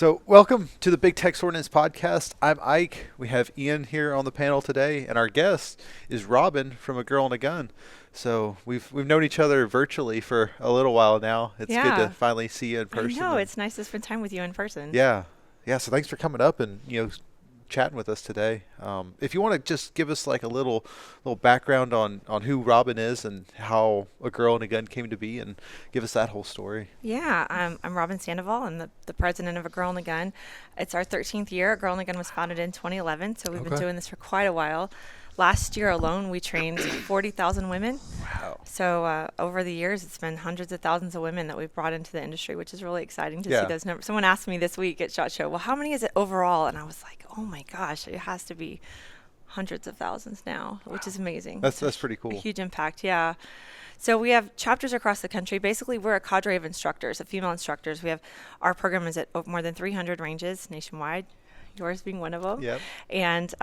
So, welcome to the Big Tex Ordnance Podcast. I'm Ike. We have Ian here on the panel today, and our guest is Robyn from A Girl and a Gun. So, we've known each other virtually for a little while now. It's good to finally see you in person. I know, it's nice to spend time with you in person. Yeah. So thanks for coming up and chatting with us today. If you want to just give us like a little background on who Robyn is and how A Girl and a Gun came to be, and give us that whole story. Yeah, I'm Robyn Sandoval. I'm the president of A Girl and a Gun. It's our 13th year. A Girl and a Gun was founded in 2011, so we've been doing this for quite a while. Last year alone, we trained 40,000 women. Wow. So over the years, it's been hundreds of thousands of women that we've brought into the industry, which is really exciting to see those numbers. Someone asked me this week at SHOT Show, well, how many is it overall? And I was like, oh my gosh, it has to be hundreds of thousands now, which is amazing. That's pretty cool. A huge impact, yeah. So we have chapters across the country. Basically, we're a cadre of instructors, of female instructors. Our program is at more than 300 ranges nationwide, yours being one of them. Yep. And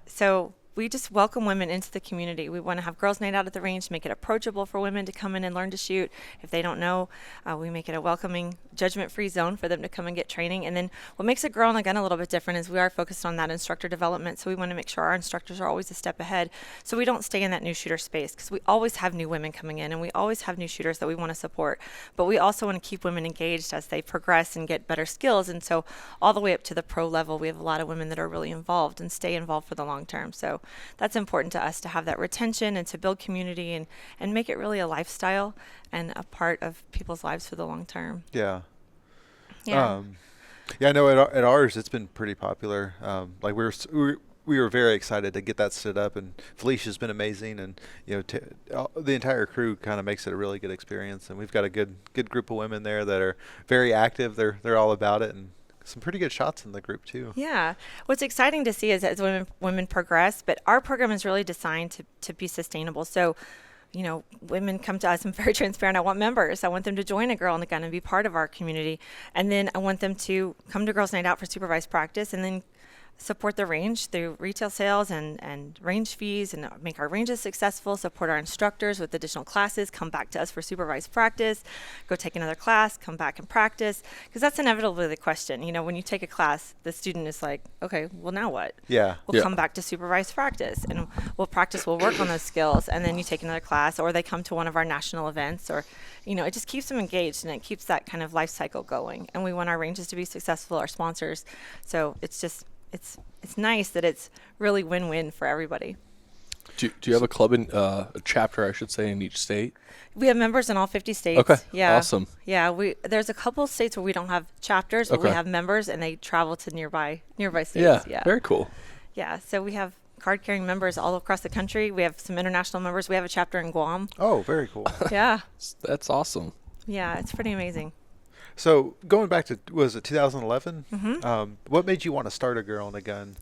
so we just welcome women into the community. We want to have girls' night out at the range, make it approachable for women to come in and learn to shoot. If they don't know, we make it a welcoming, judgment-free zone for them to come and get training. And then what makes A Girl and a Gun a little bit different is we are focused on that instructor development. So we want to make sure our instructors are always a step ahead, so we don't stay in that new shooter space, because we always have new women coming in and we always have new shooters that we want to support. But we also want to keep women engaged as they progress and get better skills. And so all the way up to the pro level, we have a lot of women that are really involved and stay involved for the long term. So that's important to us, to have that retention and to build community and make it really a lifestyle and a part of people's lives for the long term. Yeah. Yeah. I know at ours it's been pretty popular. Like we were very excited to get that stood up, and Felicia's been amazing, and the entire crew kind of makes it a really good experience. And we've got a good group of women there that are very active. They're all about it, and some pretty good shots in the group too. Yeah. What's exciting to see is as women progress, but our program is really designed to be sustainable. So, women come to us. I'm very transparent. I want members. I want them to join A Girl and a Gun and be part of our community. And then I want them to come to Girls Night Out for supervised practice, and then support the range through retail sales and range fees, and make our ranges successful, support our instructors with additional classes, come back to us for supervised practice, go take another class, come back and practice. Because that's inevitably the question. When you take a class, the student is like, okay, well, now what? Yeah. We'll come back to supervised practice, and we'll work on those skills, and then you take another class, or they come to one of our national events, or, it just keeps them engaged, and it keeps that kind of life cycle going. And we want our ranges to be successful, our sponsors. So it's just, it's nice that it's really win-win for everybody. Do you have a club a chapter, I should say, in each state? We have members in all 50 states. Okay. Yeah. Awesome. Yeah. There's a couple of states where we don't have chapters, but we have members, and they travel to nearby states. Yeah. Very cool. Yeah. So we have card-carrying members all across the country. We have some international members. We have a chapter in Guam. Oh, very cool. Yeah. That's awesome. Yeah. It's pretty amazing. So going back to, was it 2011? Mm-hmm. What made you want to start A Girl and a Gun?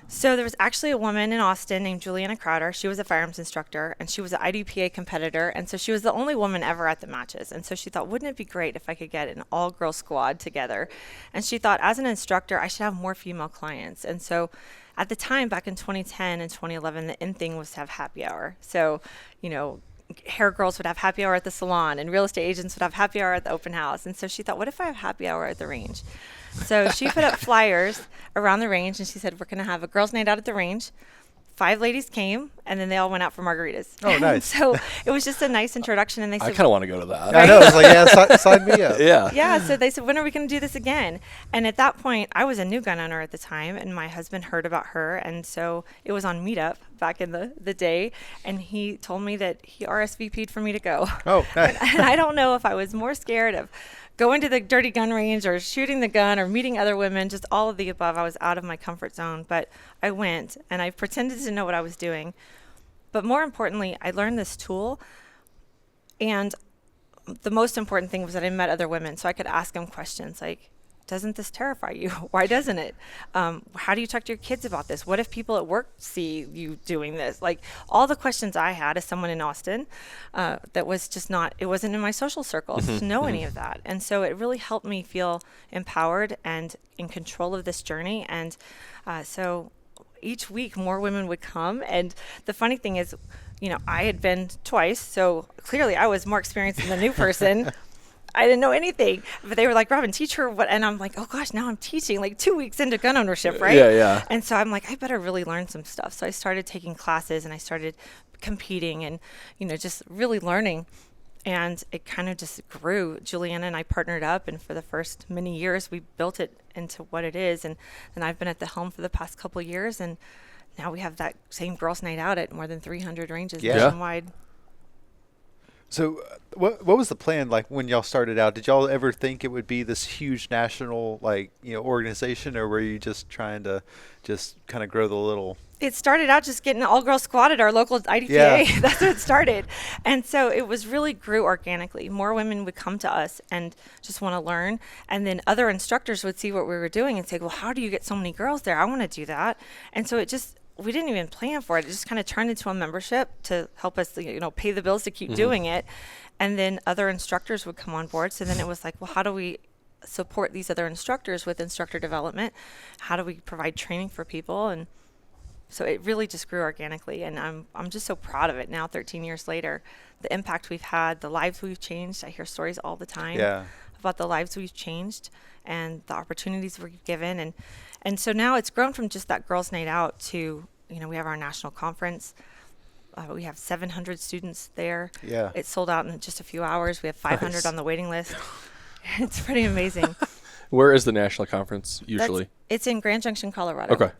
So there was actually a woman in Austin named Juliana Crowder. She was a firearms instructor, and she was an IDPA competitor. And so she was the only woman ever at the matches. And so she thought, wouldn't it be great if I could get an all-girl squad together? And she thought, as an instructor, I should have more female clients. And so at the time, back in 2010 and 2011, the in thing was to have happy hour. So, hair girls would have happy hour at the salon, and real estate agents would have happy hour at the open house. And so she thought, what if I have happy hour at the range? So she put up flyers around the range, and she said, we're going to have a girls' night out at the range. 5 ladies came, and then they all went out for margaritas. Oh, nice. So it was just a nice introduction. And they said, I kind of want to go to that. Yeah, I know. I was like, sign me up. Yeah. Yeah. So they said, when are we going to do this again? And at that point, I was a new gun owner at the time, and my husband heard about her. And so it was on Meetup back in the day. And he told me that he RSVP'd for me to go. Oh, nice. And I don't know if I was more scared of going to the dirty gun range or shooting the gun or meeting other women, just all of the above. I was out of my comfort zone, but I went, and I pretended to know what I was doing. But more importantly, I learned this tool, and the most important thing was that I met other women, so I could ask them questions like, doesn't this terrify you? Why doesn't it? How do you talk to your kids about this? What if people at work see you doing this? Like, all the questions I had as someone in Austin, that was just it wasn't in my social circle to know any of that. And so it really helped me feel empowered and in control of this journey. And so each week more women would come. And the funny thing is, I had been twice, so clearly I was more experienced than the new person. I didn't know anything. But they were like, Robyn, teach her what. And I'm like, oh gosh, now I'm teaching like 2 weeks into gun ownership, right? Yeah, yeah. And so I'm like, I better really learn some stuff. So I started taking classes and I started competing and, just really learning. And it kind of just grew. Juliana and I partnered up, and for the first many years, we built it into what it is. And I've been at the helm for the past couple of years, and now we have that same girls' night out at more than 300 ranges nationwide. So what was the plan like when y'all started out? Did y'all ever think it would be this huge national organization, or were you just trying to just kind of grow the little? It started out just getting an all-girls squad at our local IDPA. Yeah. That's what it started. And so it was really grew organically. More women would come to us and just want to learn. And then other instructors would see what we were doing and say, well, how do you get so many girls there? I want to do that. And so we didn't even plan for it. It just kind of turned into a membership to help us, pay the bills to keep doing it. And then other instructors would come on board. So then it was like, well, how do we support these other instructors with instructor development? How do we provide training for people? And so it really just grew organically, and I'm just so proud of it now, 13 years later. The impact we've had, the lives we've changed. I hear stories all the time about the lives we've changed and the opportunities we've given. And so now it's grown from just that girls' night out to, we have our national conference. We have 700 students there. Yeah. It sold out in just a few hours. We have 500 on the waiting list. It's pretty amazing. Where is the national conference usually? It's in Grand Junction, Colorado. Okay.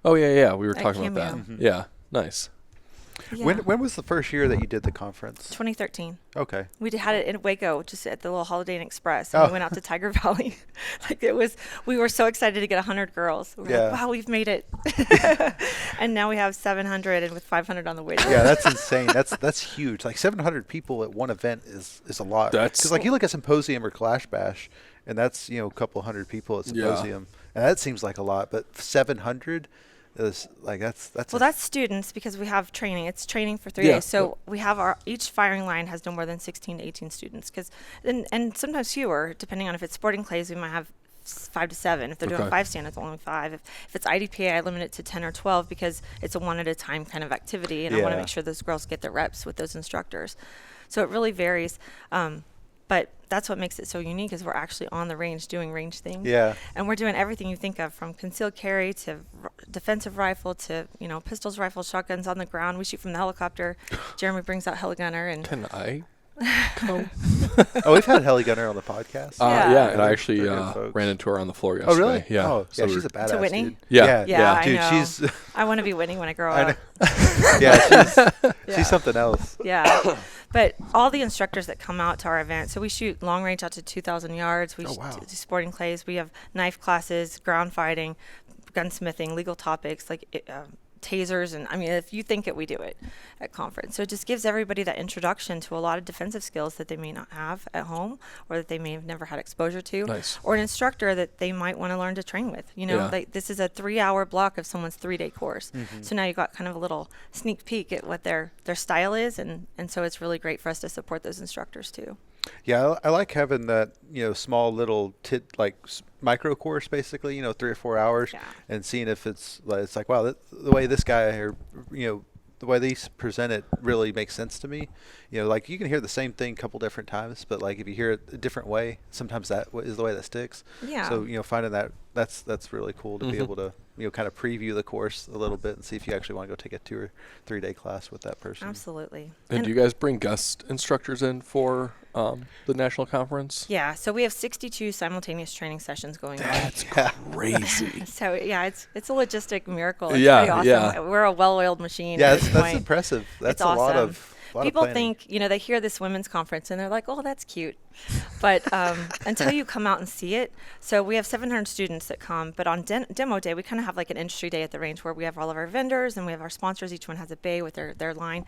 Oh, yeah. We were At talking about Cameo. that. Yeah. Nice. Yeah. When was the first year that you did the conference? 2013. Okay. We had it in Waco, just at the little Holiday Inn Express. And Oh. we went out to Tiger Valley. We were so excited to get 100 girls. We were like, wow, we've made it. And now we have 700 and with 500 on the waiting list. Yeah, that's insane. That's huge. Like 700 people at one event is a lot. Because you look at Symposium or Clash Bash, and that's a couple hundred people at Symposium, and that seems like a lot. But 700 is like that's. Well, that's students because we have training. It's training for 3 days. So we have each firing line has no more than 16 to 18 students, and sometimes fewer depending on if it's sporting clays. We might have 5 to 7. If they're doing 5 stand, it's only 5. If it's IDPA, I limit it to 10 or 12 because it's a one at a time kind of activity, and I want to make sure those girls get the reps with those instructors. So it really varies. But that's what makes it so unique is we're actually on the range doing range things. Yeah. And we're doing everything you think of, from concealed carry to defensive rifle to, pistols, rifles, shotguns on the ground. We shoot from the helicopter. Jeremy brings out heligunner. And Can I come? Oh, we've had Heli Gunner on the podcast. Yeah, and I actually They're good folks. ran into her on the floor yesterday. Oh, really? Yeah. Oh, So she's a badass. To Whitney? Dude. Yeah. Yeah, Dude, I know. she's. I want to be Whitney when I grow I know. up. Yeah, Yeah. she's something else. Yeah. But all the instructors that come out to our event, so we shoot long range out to 2,000 yards. We Oh, wow. do sporting clays. We have knife classes, ground fighting, gunsmithing, legal topics, tasers. And I mean, if you think it, we do it at conference. So it just gives everybody that introduction to a lot of defensive skills that they may not have at home or that they may have never had exposure to. Nice. Or an instructor that they might want to learn to train with. This is a 3-hour block of someone's 3-day course. Mm-hmm. So now you got kind of a little sneak peek at what their style is. And so it's really great for us to support those instructors too. Yeah, I like having that, small little micro course, basically, 3 or 4 hours, and seeing if it's like, wow, the way this guy or, the way these present it really makes sense to me. You can hear the same thing a couple different times, but if you hear it a different way, sometimes that is the way that sticks. Yeah. So, finding that's really cool to be able to, kind of preview the course a little bit and see if you actually want to go take a 2 or 3 day class with that person. Absolutely. And do you guys bring guest instructors in for the national conference? Yeah. So we have 62 simultaneous training sessions going on. That's crazy. So it's a logistic miracle. It's Yeah, pretty awesome. yeah. We're a well-oiled machine. Yeah, at this that's point. impressive. That's It's a lot awesome. of People planning. think, they hear this women's conference and they're like, oh, that's cute. But until you come out and see it, so we have 700 students that come, but on demo day, we kind of have like an industry day at the range where we have all of our vendors and we have our sponsors. Each one has a bay with their line.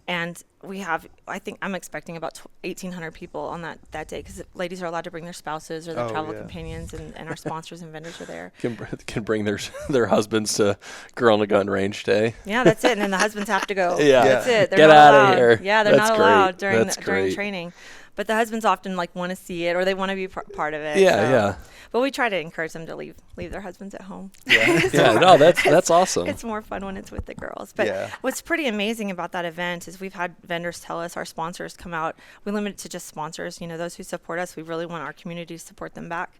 And we have, I think I'm expecting about 1,800 people on that day because ladies are allowed to bring their spouses or their travel companions, and our sponsors and vendors are there. Can bring their husbands to Girl in a Gun Range Day. Yeah, that's it. And then the husbands have to go. Yeah. That's it. They're Get not outta allowed. here. Yeah, they're That's not allowed great. That's during great. training. but the husbands often like want to see it or they want to be part of it. Yeah. But we try to encourage them to leave their husbands at home. Yeah. Yeah, no, that's awesome. It's more fun when it's with the girls. But what's pretty amazing about that event is we've had vendors tell us, our sponsors come out. We limit it to just sponsors, those who support us. We really want our community to support them back.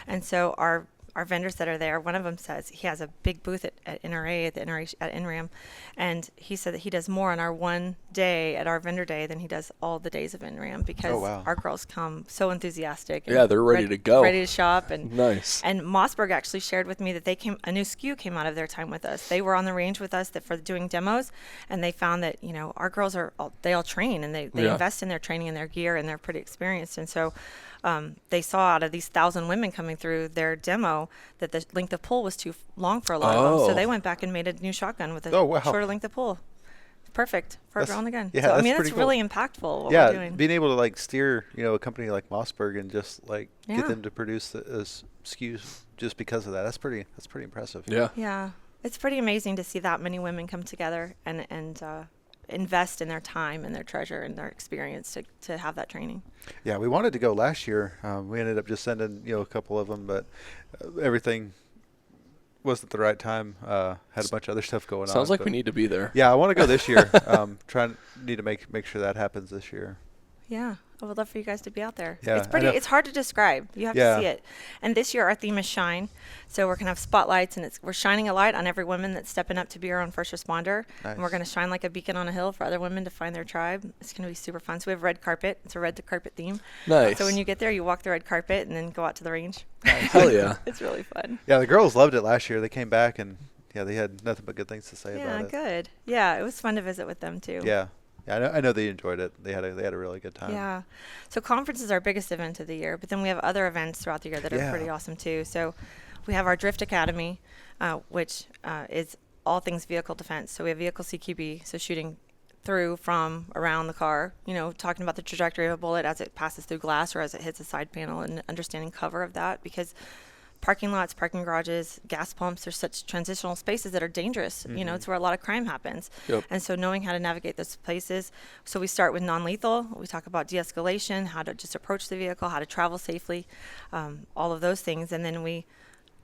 And so our vendors that are there, one of them says he has a big booth at NRA, at NRAM, and he said that he does more on our one day at our vendor day than he does all the days of NRAM because our girls come so enthusiastic. Yeah, they're ready to go. Ready to shop. And nice. And Mossberg actually shared with me that a new SKU came out of their time with us. They were on the range with us for doing demos, and they found that, our girls they all train, and they invest in their training and their gear, and they're pretty experienced. And so they saw out of these 1,000 women coming through their demo that the length of pull was too long for a lot of them. So they went back and made a new shotgun with a shorter length of pull. Perfect for a girl and a gun. Yeah, so, that's cool. Really impactful what we're doing. Being able to like steer, a company like Mossberg and just like get them to produce SKUs just because of that. That's pretty impressive. Yeah. Yeah. It's pretty amazing to see that many women come together and invest in their time and their treasure and their experience to have that training. Yeah, we wanted to go last year. We ended up just sending a couple of them, but everything wasn't the right time. Had a bunch of other stuff going on. Sounds like we need to be there. Yeah, I want to go this year. Need to make sure that happens this year. Yeah, I would love for you guys to be out there. Yeah, it's pretty. It's hard to describe. You have to see it. And this year our theme is shine. So we're gonna have spotlights, and we're shining a light on every woman that's stepping up to be our own first responder. Nice. And we're gonna shine like a beacon on a hill for other women to find their tribe. It's gonna be super fun. So we have red carpet. It's a red carpet theme. Nice. So when you get there, you walk the red carpet and then go out to the range. Nice. Hell yeah. It's really fun. Yeah, the girls loved it last year. They came back and they had nothing but good things to say about it. Yeah, good. Yeah, it was fun to visit with them too. Yeah. Yeah, I know they enjoyed it. They had a really good time. Yeah. So conference is our biggest event of the year, but then we have other events throughout the year that are pretty awesome too. So we have our Drift Academy, which is all things vehicle defense. So we have vehicle CQB, so shooting through from around the car, talking about the trajectory of a bullet as it passes through glass or as it hits a side panel, and understanding cover of that, because parking lots, parking garages, gas pumps are such transitional spaces that are dangerous. Mm-hmm. It's where a lot of crime happens. Yep. And so knowing how to navigate those places. So we start with non-lethal. We talk about de-escalation, how to just approach the vehicle, how to travel safely, all of those things. And then we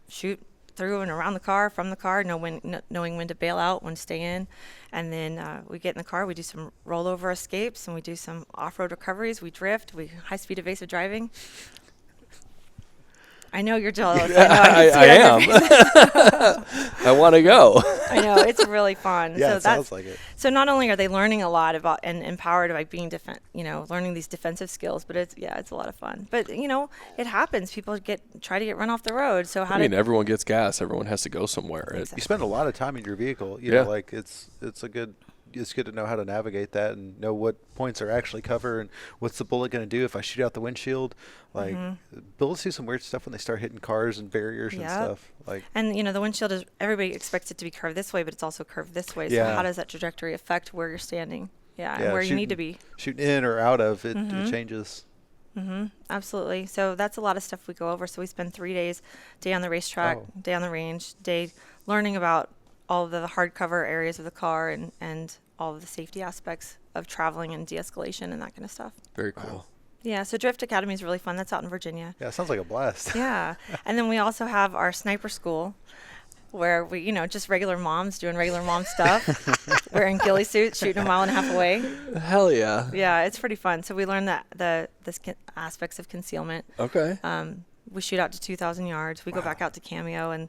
shoot through and around the car, from the car, knowing when to bail out, when to stay in. And then we get in the car, we do some rollover escapes, and we do some off-road recoveries. We drift, high-speed evasive driving. I know you're jealous. I am. I want to go. I know, it's really fun. Yeah, so it sounds like it. So not only are they learning a lot about and empowered by being learning these defensive skills, but it's a lot of fun. But it happens. People try to get run off the road. So everyone gets gas. Everyone has to go somewhere. Exactly. You spend a lot of time in your vehicle. It's good to know how to navigate that and know what points are actually cover and what's the bullet going to do if I shoot out the windshield. Like bullets do some weird stuff when they start hitting cars and barriers and stuff. And the windshield is, everybody expects it to be curved this way, but it's also curved this way. So how does that trajectory affect where you're standing? And where you need to be. Shooting in or out of it, it changes. Absolutely. So that's a lot of stuff we go over. So we spend 3 days, day on the racetrack, day on the range, day learning about all of the hardcover areas of the car and all of the safety aspects of traveling and de-escalation and that kind of stuff. Very cool. Wow. Yeah, so Drift Academy is really fun. That's out in Virginia. Yeah, it sounds like a blast. Yeah. And then we also have our sniper school where we, just regular moms doing regular mom stuff, wearing ghillie suits, shooting a mile and a half away. Hell yeah. Yeah, it's pretty fun. So we learn the aspects of concealment. Okay. We shoot out to 2,000 yards. We go back out to Cameo and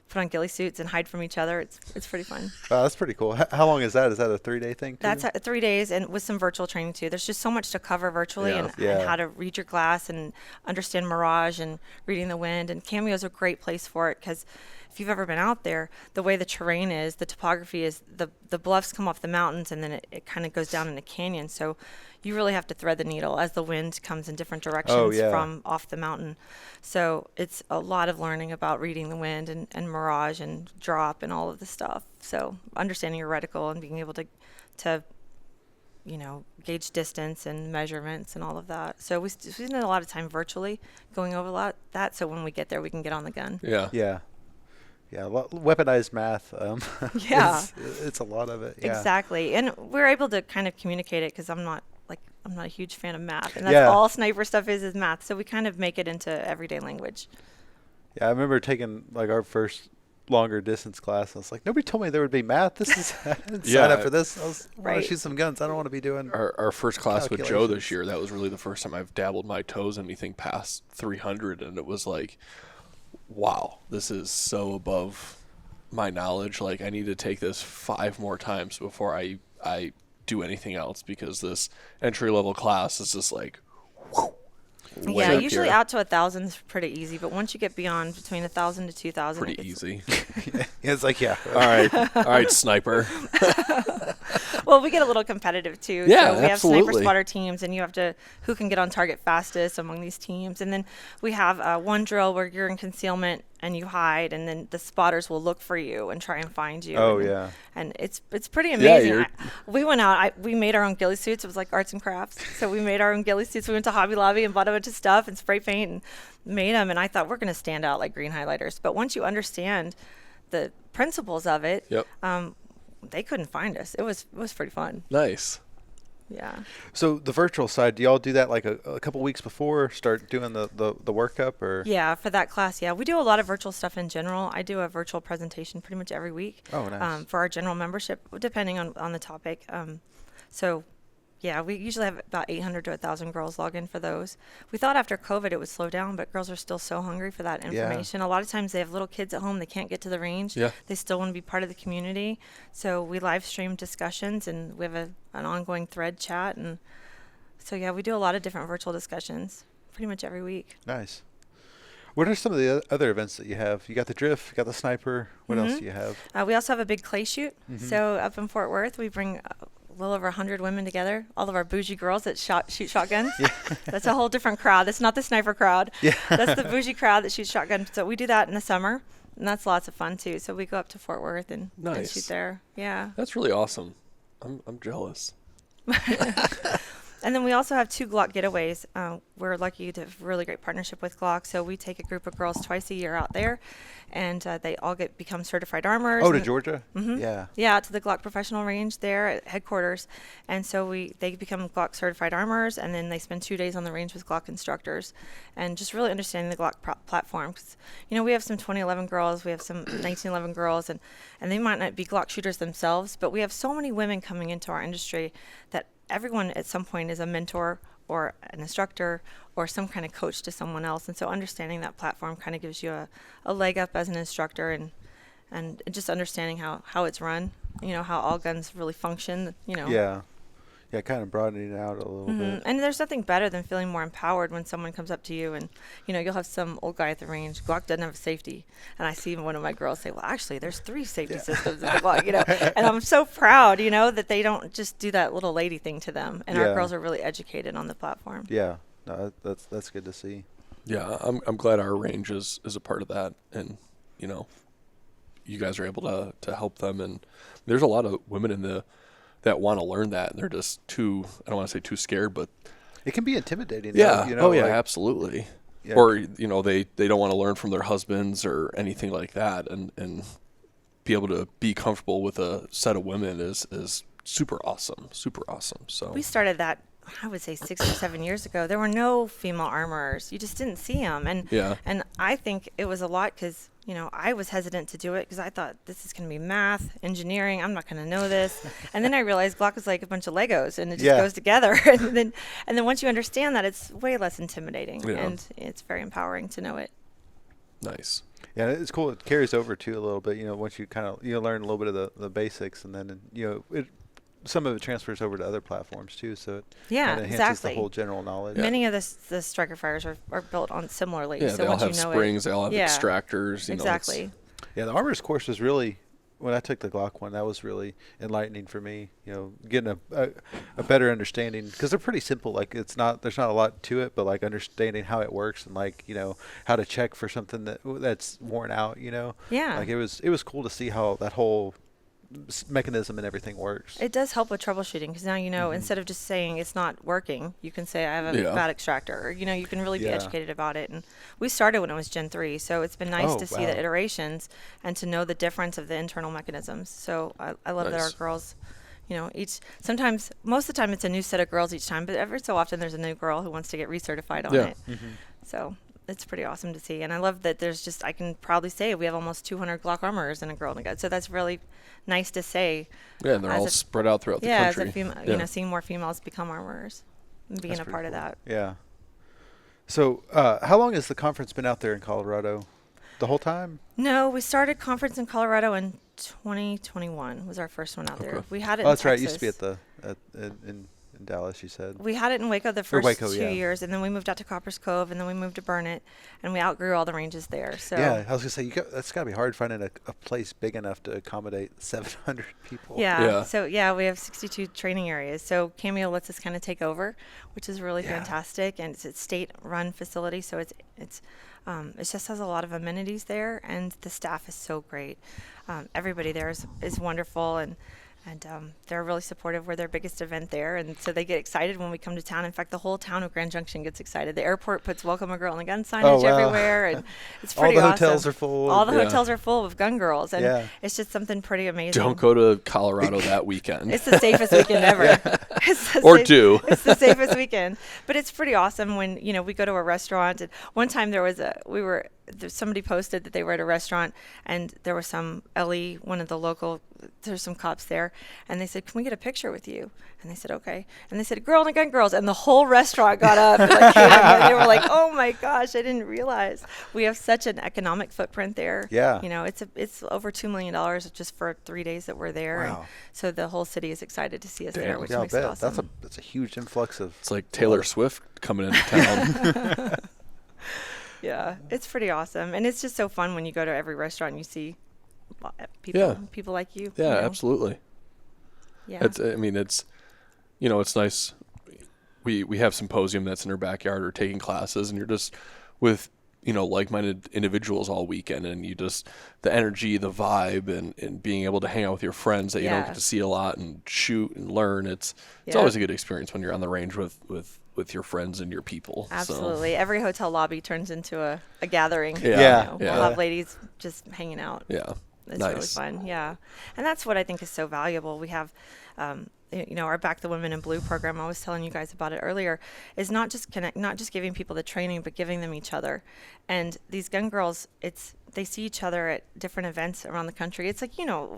put on ghillie suits and hide from each other. It's pretty fun. Wow, that's pretty cool. How long is that? Is that a 3-day thing too? That's 3 days, and with some virtual training too. There's just so much to cover virtually, and how to read your glass and understand mirage and reading the wind. And Cameo is a great place for it because if you've ever been out there, the way the terrain is, the topography is, the bluffs come off the mountains and then it kind of goes down in a canyon. So you really have to thread the needle as the wind comes in different directions from off the mountain. So it's a lot of learning about reading the wind and mirage and drop and all of the stuff. So understanding your reticle and being able to gauge distance and measurements and all of that. So we spend a lot of time virtually going over a lot of that. So when we get there, we can get on the gun. Yeah. Yeah. Yeah, weaponized math. Yeah. It's a lot of it. Yeah. Exactly. And we're able to kind of communicate it because I'm not I'm not a huge fan of math, and that's Yeah. all sniper stuff is math. So we kind of make it into everyday language. Yeah, I remember taking like our first longer distance class. I was like, nobody told me there would be math. This is I didn't sign up for this. I want Right. to shoot some guns. I don't want to be doing. Our first class with Joe calculations. this year, that was really the first time I've dabbled my toes in anything past 300, and it was like, wow, this is so above my knowledge. Like, I need to take this 5 more times before I do anything else, because this entry-level class is just like, whew, way Yeah, up usually here. out to 1,000 is pretty easy, but once you get beyond between 1,000 to 2,000, Pretty easy. Yeah, it's like All right, sniper. Well, we get a little competitive too. Yeah, so we have sniper absolutely. spotter teams, and you have to who can get on target fastest among these teams. And then we have one drill where you're in concealment and you hide, and then the spotters will look for you and try and find you. Oh, and, yeah. and it's pretty amazing. you're- We went out. We made our own ghillie suits. It was like arts and crafts. So we made our own ghillie suits. We went to Hobby Lobby and bought a bunch of stuff and spray paint and made them. And I thought we're going to stand out like green highlighters. But once you understand the principles of it, Yep. they couldn't find us. It was pretty fun. Nice. Yeah. So the virtual side, do y'all do that like a couple weeks before start doing the workup, or? Yeah, for that class, yeah. We do a lot of virtual stuff in general. I do a virtual presentation pretty much every week. Oh, nice. For our general membership, depending on the topic. So, yeah, we usually have about 800 to 1,000 girls log in for those. We thought after COVID it would slow down, but girls are still so hungry for that Yeah. information. A lot of times they have little kids at home. They can't get to the range. Yeah. They still want to be part of the community. So we live stream discussions, and we have an ongoing thread chat. And so, yeah, we do a lot of different virtual discussions pretty much every week. Nice. What are some of the other events that you have? You got the drift, you got the sniper. What else do you have? We also have a big clay shoot. So up in Fort Worth, we bring a little over 100 women together, all of our bougie girls that shoot shotguns. That's a whole different crowd. That's not the sniper crowd. Yeah. That's the bougie crowd that shoots shotguns. So we do that in the summer, and that's lots of fun too. So we go up to Fort Worth and Nice. shoot there. Yeah. That's really awesome. I'm jealous. And then we also have 2 Glock getaways. We're lucky to have a really great partnership with Glock. So we take a group of girls twice a year out there, and they all become certified armors. Oh, to and- Georgia? Yeah. Yeah, out to the Glock professional range there at headquarters. And so they become Glock certified armors, and then they spend 2 days on the range with Glock instructors and just really understanding the Glock platform. 'Cause, we have some 2011 girls, we have some 1911 girls, and they might not be Glock shooters themselves, but we have so many women coming into our industry that everyone at some point is a mentor or an instructor or some kind of coach to someone else. And so understanding that platform kind of gives you a leg up as an instructor, and just understanding how it's run, how all guns really function, Yeah. Yeah, kind of broadening it out a little bit. And there's nothing better than feeling more empowered when someone comes up to you and, you'll have some old guy at the range. Glock doesn't have a safety. And I see one of my girls say, well, actually, there's 3 safety systems in the Glock, And I'm so proud, that they don't just do that little lady thing to them. And Yeah. our girls are really educated on the platform. Yeah. No, that's good to see. Yeah, I'm glad our range is a part of that, and you guys are able to help them. And there's a lot of women that want to learn that, and they're just too, I don't want to say too scared, but It can be intimidating. yeah, Though, yeah, like- absolutely. Yeah. Or they don't want to learn from their husbands or anything like that, and be able to be comfortable with a set of women is super awesome. So We started that, I would say 6 or 7 years ago. There were no female armorers. You just didn't see them. And I think it was a lot because, I was hesitant to do it because I thought this is going to be math, engineering. I'm not going to know this. And then I realized Glock is like a bunch of Legos and it just goes together. and then once you understand that, it's way less intimidating. Yeah. And it's very empowering to know it. nice. Yeah, it's cool. It carries over too a little bit. Once you kind of learn a little bit of the basics, and then some of it transfers over to other platforms too. So it Yeah, kinda enhances exactly. the whole general knowledge. Many of the striker fires are built on similarly. Yeah, so they all once have you know springs, it, they all have extractors. Exactly. Yeah, the armor's course was really, when I took the Glock one, that was really enlightening for me. Getting a better understanding, because they're pretty simple. Like there's not a lot to it, but like understanding how it works and like how to check for something that's worn out. Yeah. Like it was cool to see how that whole mechanism and everything works. It does help with troubleshooting because now instead of just saying it's not working, you can say I have a bad extractor. Or, you can really be Yeah. educated about it. And we started when it was Gen 3, so it's been nice Oh, to see wow. the iterations and to know the difference of the internal mechanisms. So I love that our Nice. girls, sometimes, most of the time it's a new set of girls each time, but every so often there's a new girl who wants to get recertified on it. So it's pretty awesome to see. And I love that I can proudly say we have almost 200 Glock armorers in a Girl and a Gun. So that's really nice to say. Yeah, and they're all spread out throughout the country. As a female, seeing more females become armorers and being a part of that. Yeah. So how long has the conference been out there in Colorado? The whole time? No, we started conference in Colorado in 2021 was our first one out there. We had it in that's Texas. right. It used to be in Dallas, you said. We had it in Waco the first 2 years, and then we moved out to Copper's Cove, and then we moved to Burnett, and we outgrew all the ranges there. So yeah, I was going to say, that's got to be hard finding a place big enough to accommodate 700 people. Yeah. So, we have 62 training areas. So Cameo lets us kind of take over, which is really fantastic, and it's a state-run facility, so it just has a lot of amenities there, and the staff is so great. Everybody there is wonderful, and they're really supportive. We're their biggest event there, and so they get excited when we come to town. In fact, the whole town of Grand Junction gets excited. The airport puts "Welcome a Girl and a Gun" signage everywhere, and it's pretty awesome. All the hotels are full. All the hotels are full of gun girls, and it's just something pretty amazing. Don't go to Colorado that weekend. It's the safest weekend ever. It's the safest weekend, but it's pretty awesome when we go to a restaurant. And one time somebody posted that they were at a restaurant, and there was some Ellie, one of the local. There's some cops there, and they said, "Can we get a picture with you?" And they said, "Okay." And they said, "Girl and a Gun girls," and the whole restaurant got up. And they were like, "Oh my gosh, I didn't realize we have such an economic footprint there." Yeah. It's over $2 million just for 3 days that we're there. Wow. And so the whole city is excited to see us there, which makes it awesome. That's a huge influx of. It's like Taylor Swift coming into town. Yeah, it's pretty awesome, and it's just so fun when you go to every restaurant and you see people like you. Yeah, absolutely. Yeah, it's it's nice. We have symposium that's in our backyard or taking classes, and you're just with like-minded individuals all weekend, and the energy, the vibe, and being able to hang out with your friends that you don't get to see a lot and shoot and learn. It's always a good experience when you're on the range with your friends and your people. Absolutely. So. Every hotel lobby turns into a gathering. Yeah. We'll have ladies just hanging out. Yeah. It's nice. really fun. Yeah. And that's what I think is so valuable. We have, our Back the Women in Blue program, I was telling you guys about it earlier, is not just giving people the training, but giving them each other. And these gun girls, they see each other at different events around the country. It's like,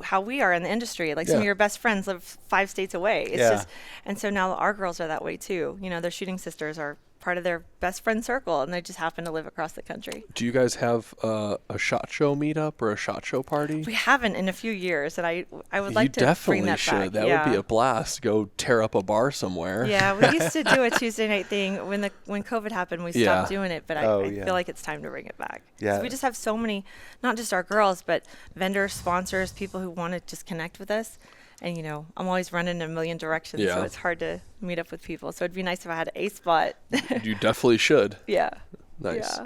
how we are in the industry. Like some of your best friends live 5 states away. It's just, and so now our girls are that way too. Their shooting sisters are part of their best friend circle, and they just happen to live across the country. Do you guys have a SHOT Show meetup or a SHOT Show party? We haven't in a few years, and I would like to bring that back. That would be a blast. Go tear up a bar somewhere. Yeah, we used to do a Tuesday night thing. When COVID happened, we stopped doing it, but I feel like it's time to bring it back. Yeah. So we just have so many, not just our girls, but vendors, sponsors, people who want to just connect with us. And, I'm always running in a million directions, so it's hard to meet up with people. So it'd be nice if I had a spot. You definitely should. Yeah. Nice.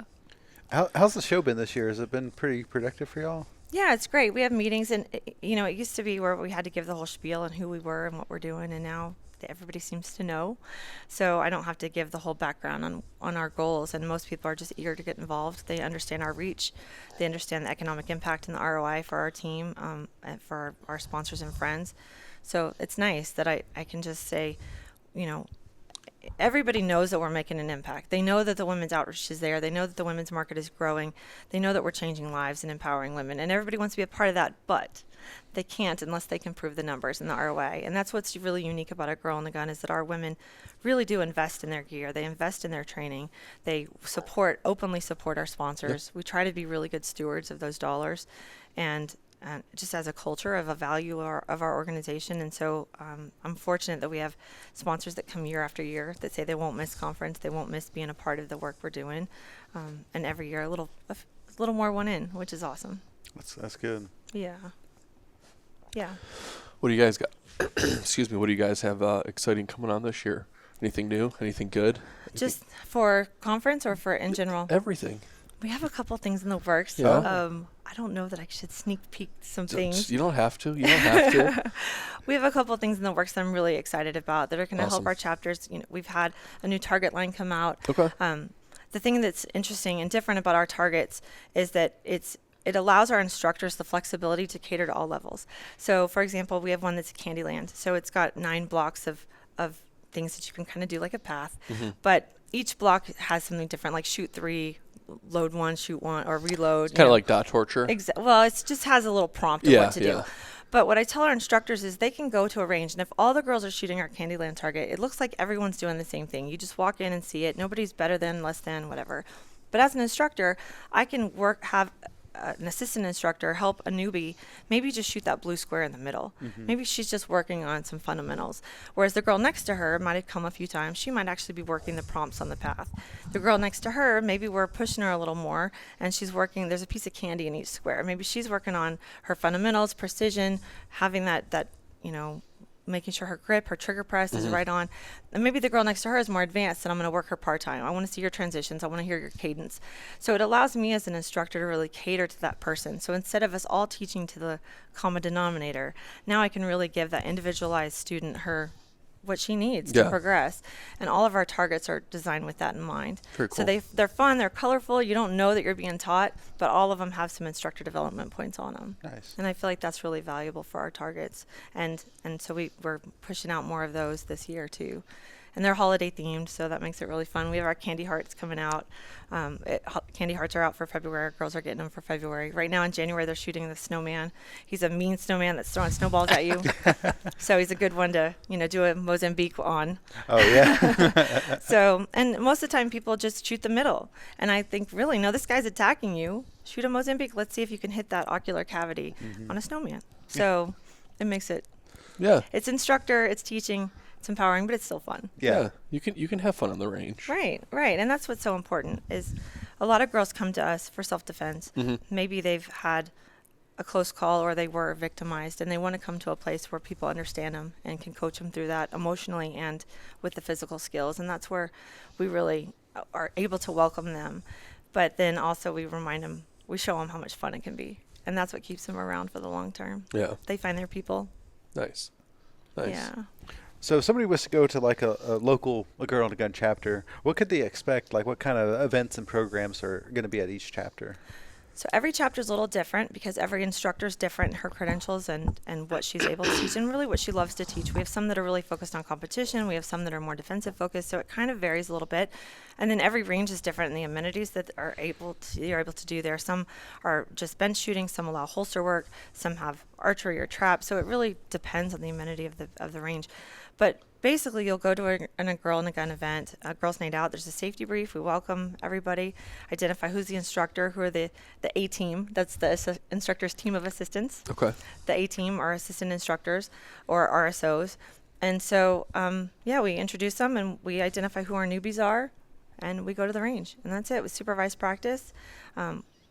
Yeah. How's the show been this year? Has it been pretty productive for y'all? Yeah, it's great. We have meetings, and, it used to be where we had to give the whole spiel on who we were and what we're doing, and now everybody seems to know. So I don't have to give the whole background on our goals, and most people are just eager to get involved. They understand our reach. They understand the economic impact and the ROI for our team, and for our sponsors and friends. So it's nice that I can just say, everybody knows that we're making an impact. They know that the women's outreach is there. They know that the women's market is growing. They know that we're changing lives and empowering women, and everybody wants to be a part of that, but they can't unless they can prove the numbers and the ROI. And that's what's really unique about a Girl and a Gun, is that our women really do invest in their gear. They invest in their training. They openly support our sponsors. We try to be really good stewards of those dollars, and just as a culture of a value of our organization. And so I'm fortunate that we have sponsors that come year after year that say they won't miss conference, they won't miss being a part of the work we're doing, and every year a little more went in, which is awesome. That's good. Yeah. What do you guys got? Excuse me. What do you guys have exciting coming on this year? Anything new? Anything good? Just for conference or for in general? Everything. We have a couple things in the works. Yeah. I don't know that I should sneak peek some things. You don't have to. You don't have to. We have a couple of things in the works that I'm really excited about that are going to help our chapters. We've had a new target line come out. Okay. The thing that's interesting and different about our targets is that it allows our instructors the flexibility to cater to all levels. So, for example, we have one that's a Candyland. So it's got 9 blocks of things that you can kind of do like a path. But each block has something different, like shoot 3, load 1, shoot 1, or reload. Kind of like dot torture. Well, it just has a little prompt of what to do. But what I tell our instructors is they can go to a range, and if all the girls are shooting our Candyland target, it looks like everyone's doing the same thing. You just walk in and see it. Nobody's better than, less than, whatever. But as an instructor, I can have an assistant instructor help a newbie maybe just shoot that blue square in the middle. Maybe she's just working on some fundamentals. Whereas the girl next to her might have come a few times. She might actually be working the prompts on the path. The girl next to her, maybe we're pushing her a little more, and she's working, there's a piece of candy in each square. Maybe she's working on her fundamentals, precision, having that making sure her grip, her trigger press is right on. And maybe the girl next to her is more advanced, and I'm going to work her part-time. I want to see your transitions. I want to hear your cadence. So it allows me as an instructor to really cater to that person. So instead of us all teaching to the common denominator, now I can really give that individualized student what she needs to progress. And all of our targets are designed with that in mind. Very cool. So they're fun, they're colorful. You don't know that you're being taught, but all of them have some instructor development points on them. Nice. And I feel like that's really valuable for our targets. And so we're pushing out more of those this year too. And they're holiday themed, so that makes it really fun. We have our candy hearts coming out. Candy hearts are out for February. Our girls are getting them for February. Right now in January, they're shooting the snowman. He's a mean snowman that's throwing snowballs at you. So he's a good one to, do a Mozambique on. Oh, yeah. So, and most of the time people just shoot the middle. And I think, really, no, this guy's attacking you. Shoot a Mozambique. Let's see if you can hit that ocular cavity on a snowman. So it makes it, it's instructor, it's teaching, it's empowering, but it's still fun. Yeah. You can have fun on the range. Right. And that's what's so important is a lot of girls come to us for self-defense. Maybe they've had a close call or they were victimized, and they want to come to a place where people understand them and can coach them through that emotionally and with the physical skills. And that's where we really are able to welcome them. But then also we remind them, we show them how much fun it can be. And that's what keeps them around for the long term. Yeah. They find their people. Nice. Yeah. So if somebody was to go to like a local Girl and a Gun chapter, what could they expect? Like what kind of events and programs are going to be at each chapter? So every chapter is a little different because every instructor is different in her credentials and what she's able to teach and really what she loves to teach. We have some that are really focused on competition. We have some that are more defensive focused. So it kind of varies a little bit. And then every range is different in the amenities that you're able to do there. Some are just bench shooting. Some allow holster work. Some have archery or trap. So it really depends on the amenity of the range. But basically, you'll go to a Girl and a Gun event, a girls' night out. There's a safety brief. We welcome everybody, identify who's the instructor, who are the A team. That's the instructor's team of assistants. Okay. The A team are assistant instructors or RSOs. And so, we introduce them and we identify who our newbies are, and we go to the range. And that's it with supervised practice.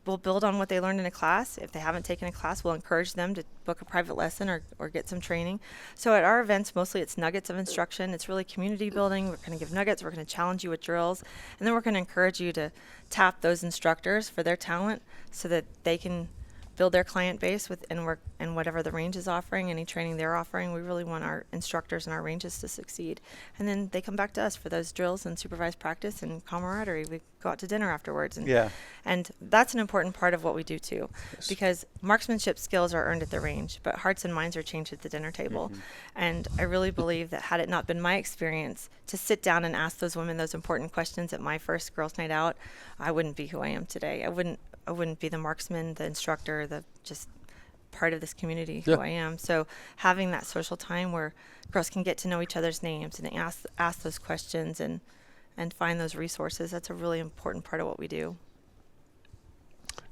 We'll build on what they learned in a class. If they haven't taken a class, we'll encourage them to book a private lesson or get some training. So at our events, mostly it's nuggets of instruction. It's really community building. We're going to give nuggets. We're going to challenge you with drills. And then we're going to encourage you to tap those instructors for their talent so that they can build their client base and whatever the range is offering, any training they're offering. We really want our instructors and our ranges to succeed. And then they come back to us for those drills and supervised practice and camaraderie. We go out to dinner afterwards. And that's an important part of what we do too, because marksmanship skills are earned at the range, but hearts and minds are changed at the dinner table. And I really believe that had it not been my experience to sit down and ask those women those important questions at my first girls' night out, I wouldn't be who I am today. I wouldn't be the marksman, the instructor, the just part of this community who I am. So having that social time where girls can get to know each other's names and ask those questions and find those resources, that's a really important part of what we do.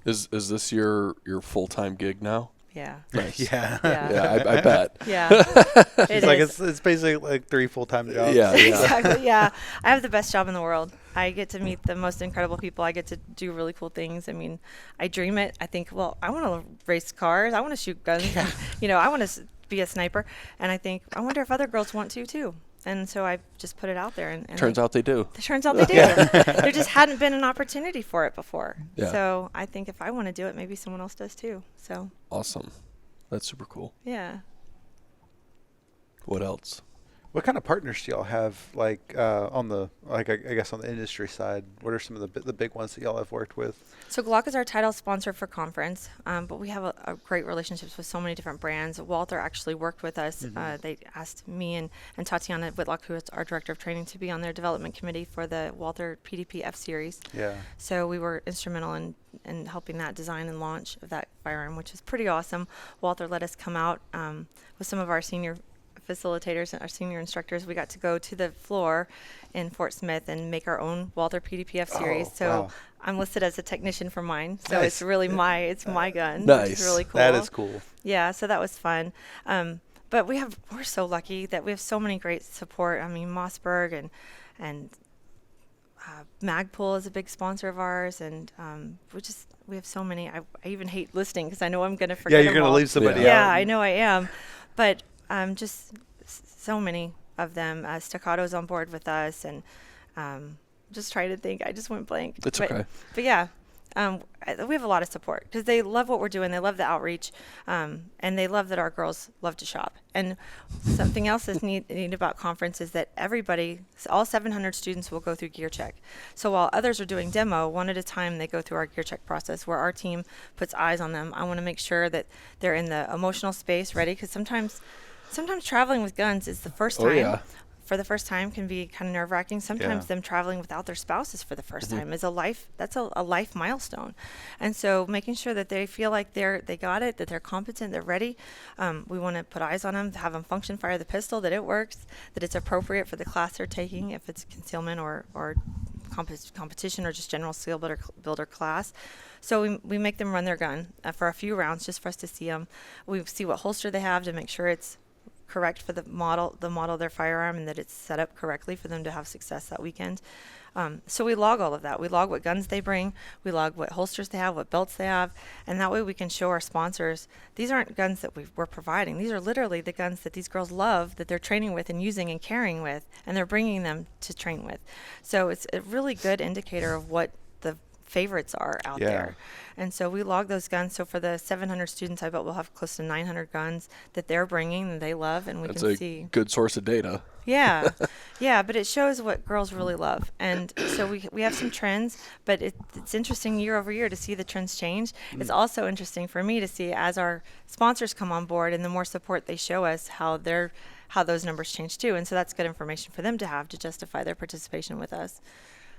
Is this your full-time gig now? Yeah. Nice. Yeah. I bet. Yeah. It's basically like 3 full-time jobs. Yeah. Exactly. Yeah. I have the best job in the world. I get to meet the most incredible people. I get to do really cool things. I mean, I dream it. I think, well, I want to race cars. I want to shoot guns. I want to be a sniper. And I think, I wonder if other girls want to too. And so I just put it out there. And turns out they do. It turns out they do. There just hadn't been an opportunity for it before. Yeah. So I think if I want to do it, maybe someone else does too. So awesome. That's super cool. Yeah. What else? What kind of partners do y'all have, like on the I guess on the industry side? What are some of the big ones that y'all have worked with? So Glock is our title sponsor for conference, but we have a great relationships with so many different brands. Walther actually worked with us. They asked me and Tatiana Whitlock, who is our director of training, to be on their development committee for the Walther PDP F series. Yeah. So we were instrumental in helping that design and launch of that firearm, which is pretty awesome. Walther let us come out with some of our senior facilitators and our senior instructors. We got to go to the floor in Fort Smith and make our own Walther PDPF series. So wow. I'm listed as a technician for mine. So Nice. it's really my gun. Nice. Which is really cool. That is cool. Yeah, so that was fun. But we're so lucky that we have so many great support. I mean, Mossberg and Magpul is a big sponsor of ours, and we have so many. I even hate listing because I know I'm going to forget. Yeah, you're going to leave somebody out. Yeah, I know I am, but just so many of them. Staccato's on board with us, and just trying to think. I just went blank. It's okay. But yeah, we have a lot of support because they love what we're doing. They love the outreach, and they love that our girls love to shop. And something else that's neat about conference is that all 700 students will go through gear check. So while others are doing demo, one at a time, they go through our gear check process where our team puts eyes on them. I want to make sure that they're in the emotional space ready, because sometimes traveling with guns is the first time. Oh, yeah. For the first time can be kind of nerve-wracking. Sometimes them traveling without their spouses for the first time is a life milestone. And so making sure that they feel like they got it, that they're competent, they're ready. We want to put eyes on them, have them function fire the pistol, that it works, that it's appropriate for the class they're taking, if it's concealment or competition or just general skill builder class. So we make them run their gun for a few rounds just for us to see them. We see what holster they have to make sure it's correct for the model of their firearm, and that it's set up correctly for them to have success that weekend. So we log all of that. We log what guns they bring. We log what holsters they have, what belts they have, and that way we can show our sponsors these aren't guns that we're providing. These are literally the guns that these girls love, that they're training with and using and carrying with, and they're bringing them to train with. So it's a really good indicator of what the favorites are out there. And so we log those guns. So for the 700 students, I bet we'll have close to 900 guns that they're bringing and they love, and we That's can see. a good source of data. Yeah. Yeah, but it shows what girls really love. And so we have some trends, but it's interesting year over year to see the trends change. It's also interesting for me to see as our sponsors come on board and the more support they show us, how those numbers change too. And so that's good information for them to have to justify their participation with us.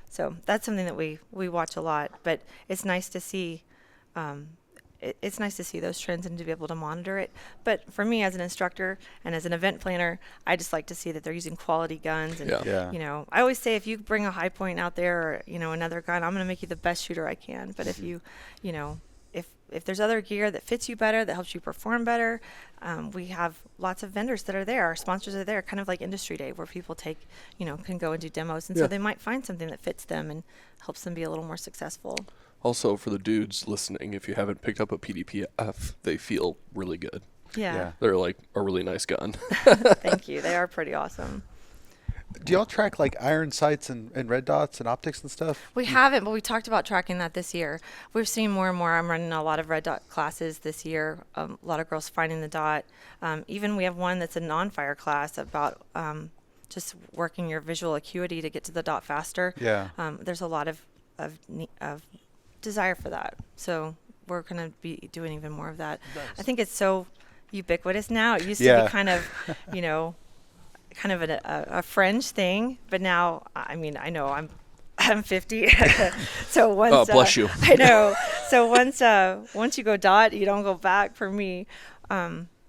So that's something that we watch a lot, but it's nice to see. It's nice to see those trends and to be able to monitor it. But for me, as an instructor and as an event planner, I just like to see that they're using quality guns. And you know, I always say if you bring a high point out there, or another gun, I'm going to make you the best shooter I can. But if if there's other gear that fits you better, that helps you perform better, we have lots of vendors that are there. Our sponsors are there, kind of like Industry Day, where people can go and do demos. And so they might find something that fits them and helps them be a little more successful. Also, for the dudes listening, if you haven't picked up a PDPF, they feel really good. Yeah. They're like a really nice gun. Thank you. They are pretty awesome. Do y'all track like iron sights and red dots and optics and stuff? We haven't, but we talked about tracking that this year. We've seen more and more. I'm running a lot of red dot classes this year. A lot of girls finding the dot. Even we have one that's a non-fire class about just working your visual acuity to get to the dot faster. Yeah. There's a lot of desire for that. So we're going to be doing even more of that. Nice. I think it's so ubiquitous now. It used to be kind of, kind of a fringe thing, but now, I mean, I know I'm 50, so once bless you. I know. So once you go dot, you don't go back for me.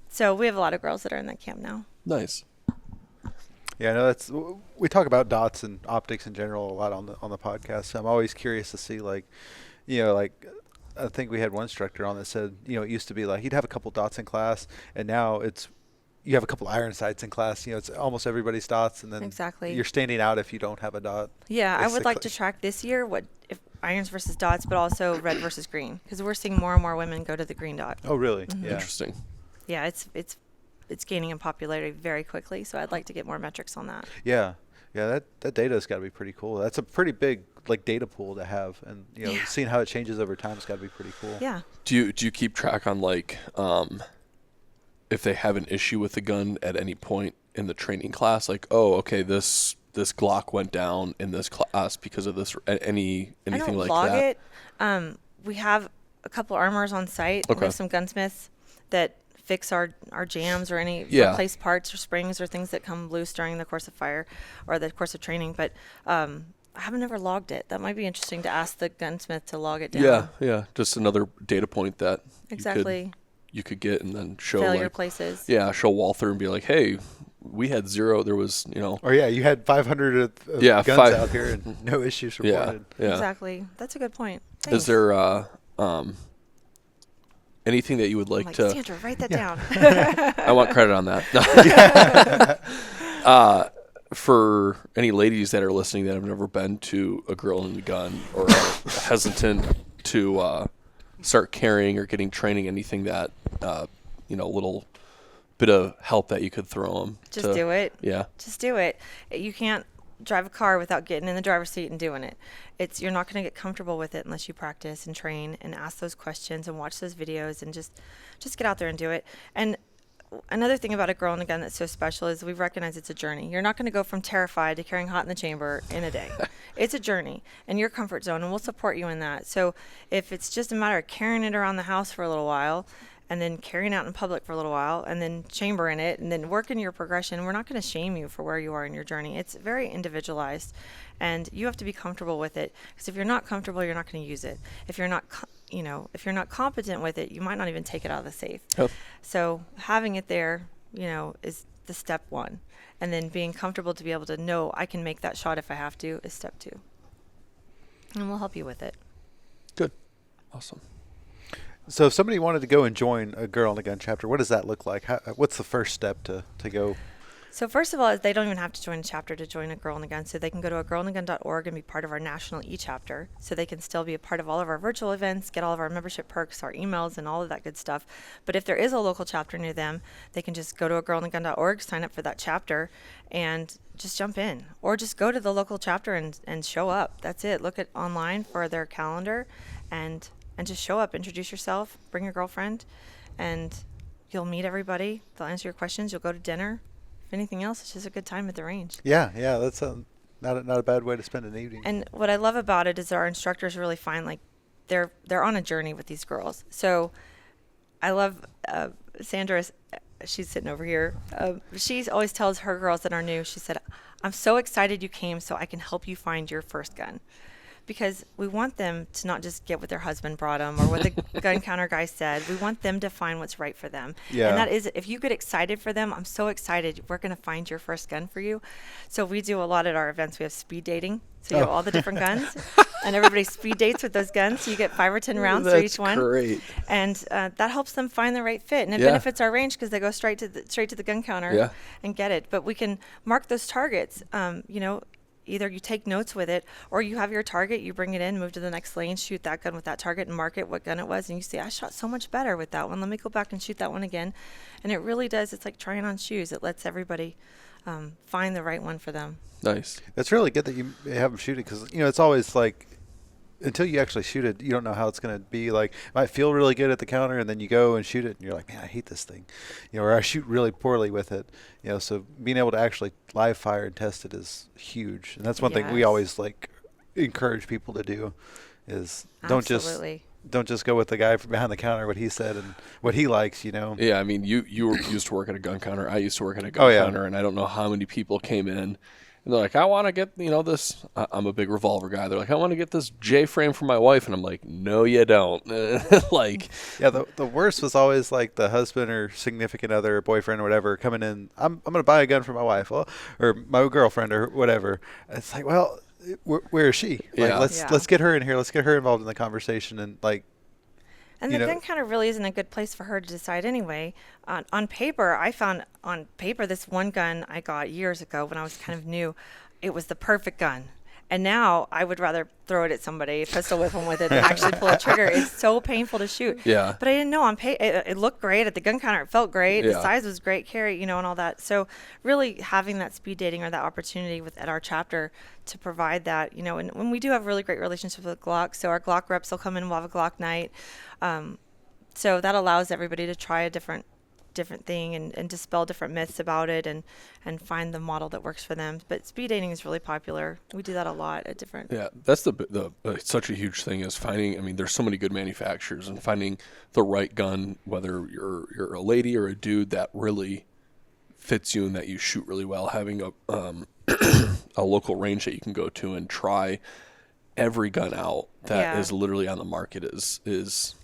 So we have a lot of girls that are in that camp now. Nice. Yeah, no, we talk about dots and optics in general a lot on the podcast. So I'm always curious to see I think we had one instructor on that said, it used to be like he'd have a couple dots in class, and now you have a couple iron sights in class. It's almost everybody's dots, and then you're standing out if you don't have a dot. Yeah, basically. I would like to track this year if irons versus dots, but also red versus green, because we're seeing more and more women go to the green dot. Oh, really? Mm-hmm. Yeah. Interesting. Yeah, it's gaining in popularity very quickly, so I'd like to get more metrics on that. Yeah. Yeah, that data's got to be pretty cool. That's a pretty big data pool to have, and seeing how it changes over time has got to be pretty cool. Yeah. Do you keep track on if they have an issue with the gun at any point in the training class, like, oh, okay, this Glock went down in this class because of this, anything I don't like log that? it. We have a couple armors on site. Okay. We have some gunsmiths that fix our jams or any Yeah. replace parts or springs or things that come loose during the course of fire or the course of training. But I haven't ever logged it. That might be interesting to ask the gunsmith to log it down. Yeah. Just another data point that Exactly. you could get and then show Failure like, places. yeah, show Walther and be like, hey, we had 0. There was, Or you had 500 of Yeah, guns out here and no issues reported. yeah. Exactly. That's a good point. Is Thanks. there anything that you would I'm like to? Sandra, write that down. I want credit on that. For any ladies that are listening that have never been to a Girl and a Gun or are hesitant to start carrying or getting training, anything that little bit of help that you could throw them. Just do it. Yeah. Just do it. You can't drive a car without getting in the driver's seat and doing it. You're not going to get comfortable with it unless you practice and train and ask those questions and watch those videos and just get out there and do it. And another thing about a Girl and a Gun that's so special is we recognize it's a journey. You're not going to go from terrified to carrying hot in the chamber in a day. It's a journey and your comfort zone, and we'll support you in that. So if it's just a matter of carrying it around the house for a little while and then carrying out in public for a little while and then chamber in it and then working your progression, we're not going to shame you for where you are in your journey. It's very individualized and you have to be comfortable with it, because if you're not comfortable, you're not going to use it. If you're not if you're not competent with it, you might not even take it out of the safe. Yep. So having it there, is the step one. And then being comfortable to be able to know I can make that shot if I have to is step 2. And we'll help you with it. Good. Awesome. So if somebody wanted to go and join a Girl and a Gun chapter, what does that look like? What's the first step to go? So first of all, they don't even have to join a chapter to join a Girl and a Gun. So they can go to agirlandagun.org and be part of our national e-chapter. So they can still be a part of all of our virtual events, get all of our membership perks, our emails, and all of that good stuff. But if there is a local chapter near them, they can just go to agirlandagun.org, sign up for that chapter, and just jump in. Or just go to the local chapter and show up. That's it. Look at online for their calendar and just show up. Introduce yourself. Bring your girlfriend. And you'll meet everybody. They'll answer your questions. You'll go to dinner. If anything else, it's just a good time at the range. Yeah, that's not a bad way to spend an evening. And what I love about it is our instructors really find like they're on a journey with these girls. So I love Sandra. She's sitting over here. She always tells her girls that are new. She said, "I'm so excited you came, so I can help you find your first gun." Because we want them to not just get what their husband brought them or what the gun counter guy said. We want them to find what's right for them. Yeah. And that is, if you get excited for them, I'm so excited. We're going to find your first gun for you. So we do a lot at our events. We have speed dating. So you have all the different guns. And everybody speed dates with those guns. So you get 5 or 10 rounds for each one. That's great. And that helps them find the right fit. And it Yeah. benefits our range because they go straight to the gun counter and get it. But we can mark those targets, either you take notes with it or you have your target, you bring it in, move to the next lane, shoot that gun with that target and mark it what gun it was. And you say, I shot so much better with that one. Let me go back and shoot that one again. And it really does. It's like trying on shoes. It lets everybody find the right one for them. Nice. That's really good that you have them shoot it, because, it's always like, until you actually shoot it, you don't know how it's going to be. Like, it might feel really good at the counter, and then you go and shoot it, and you're like, man, I hate this thing. Or I shoot really poorly with it. So being able to actually live fire and test it is huge. And that's one thing we always, encourage people to do is don't just go with the guy from behind the counter, what he said and what he likes, Yeah, I mean, you used to work at a gun counter. I used to work at a gun counter, and I don't know how many people came in. And they're like, I want to get, this. I'm a big revolver guy. They're like, I want to get this J frame for my wife. And I'm like, no, you don't. The worst was always like the husband or significant other or boyfriend or whatever coming in. I'm going to buy a gun for my wife or my girlfriend or whatever. It's like, well, where is she? Let's get her in here. Let's get her involved in the conversation And the gun counter really isn't a good place for her to decide anyway. On paper, I found this one gun I got years ago when I was kind of new. It was the perfect gun. And now I would rather throw it at somebody, pistol whip them with it, than actually pull a trigger. It's so painful to shoot. Yeah. But I didn't know it looked great at the gun counter. It felt great. Yeah. The size was great, carry, and all that. So really having that speed dating or that opportunity at our chapter to provide that, and when we do have really great relationships with Glock, so our Glock reps will come in, we'll have a Glock night. So that allows everybody to try a different different thing and dispel different myths about it and find the model that works for them. But speed dating is really popular. We do that a lot at different. Yeah, that's the such a huge thing is finding. I mean, there's so many good manufacturers, and finding the right gun, whether you're a lady or a dude, that really fits you and that you shoot really well. Having a local range that you can go to and try every gun out that is literally on the market is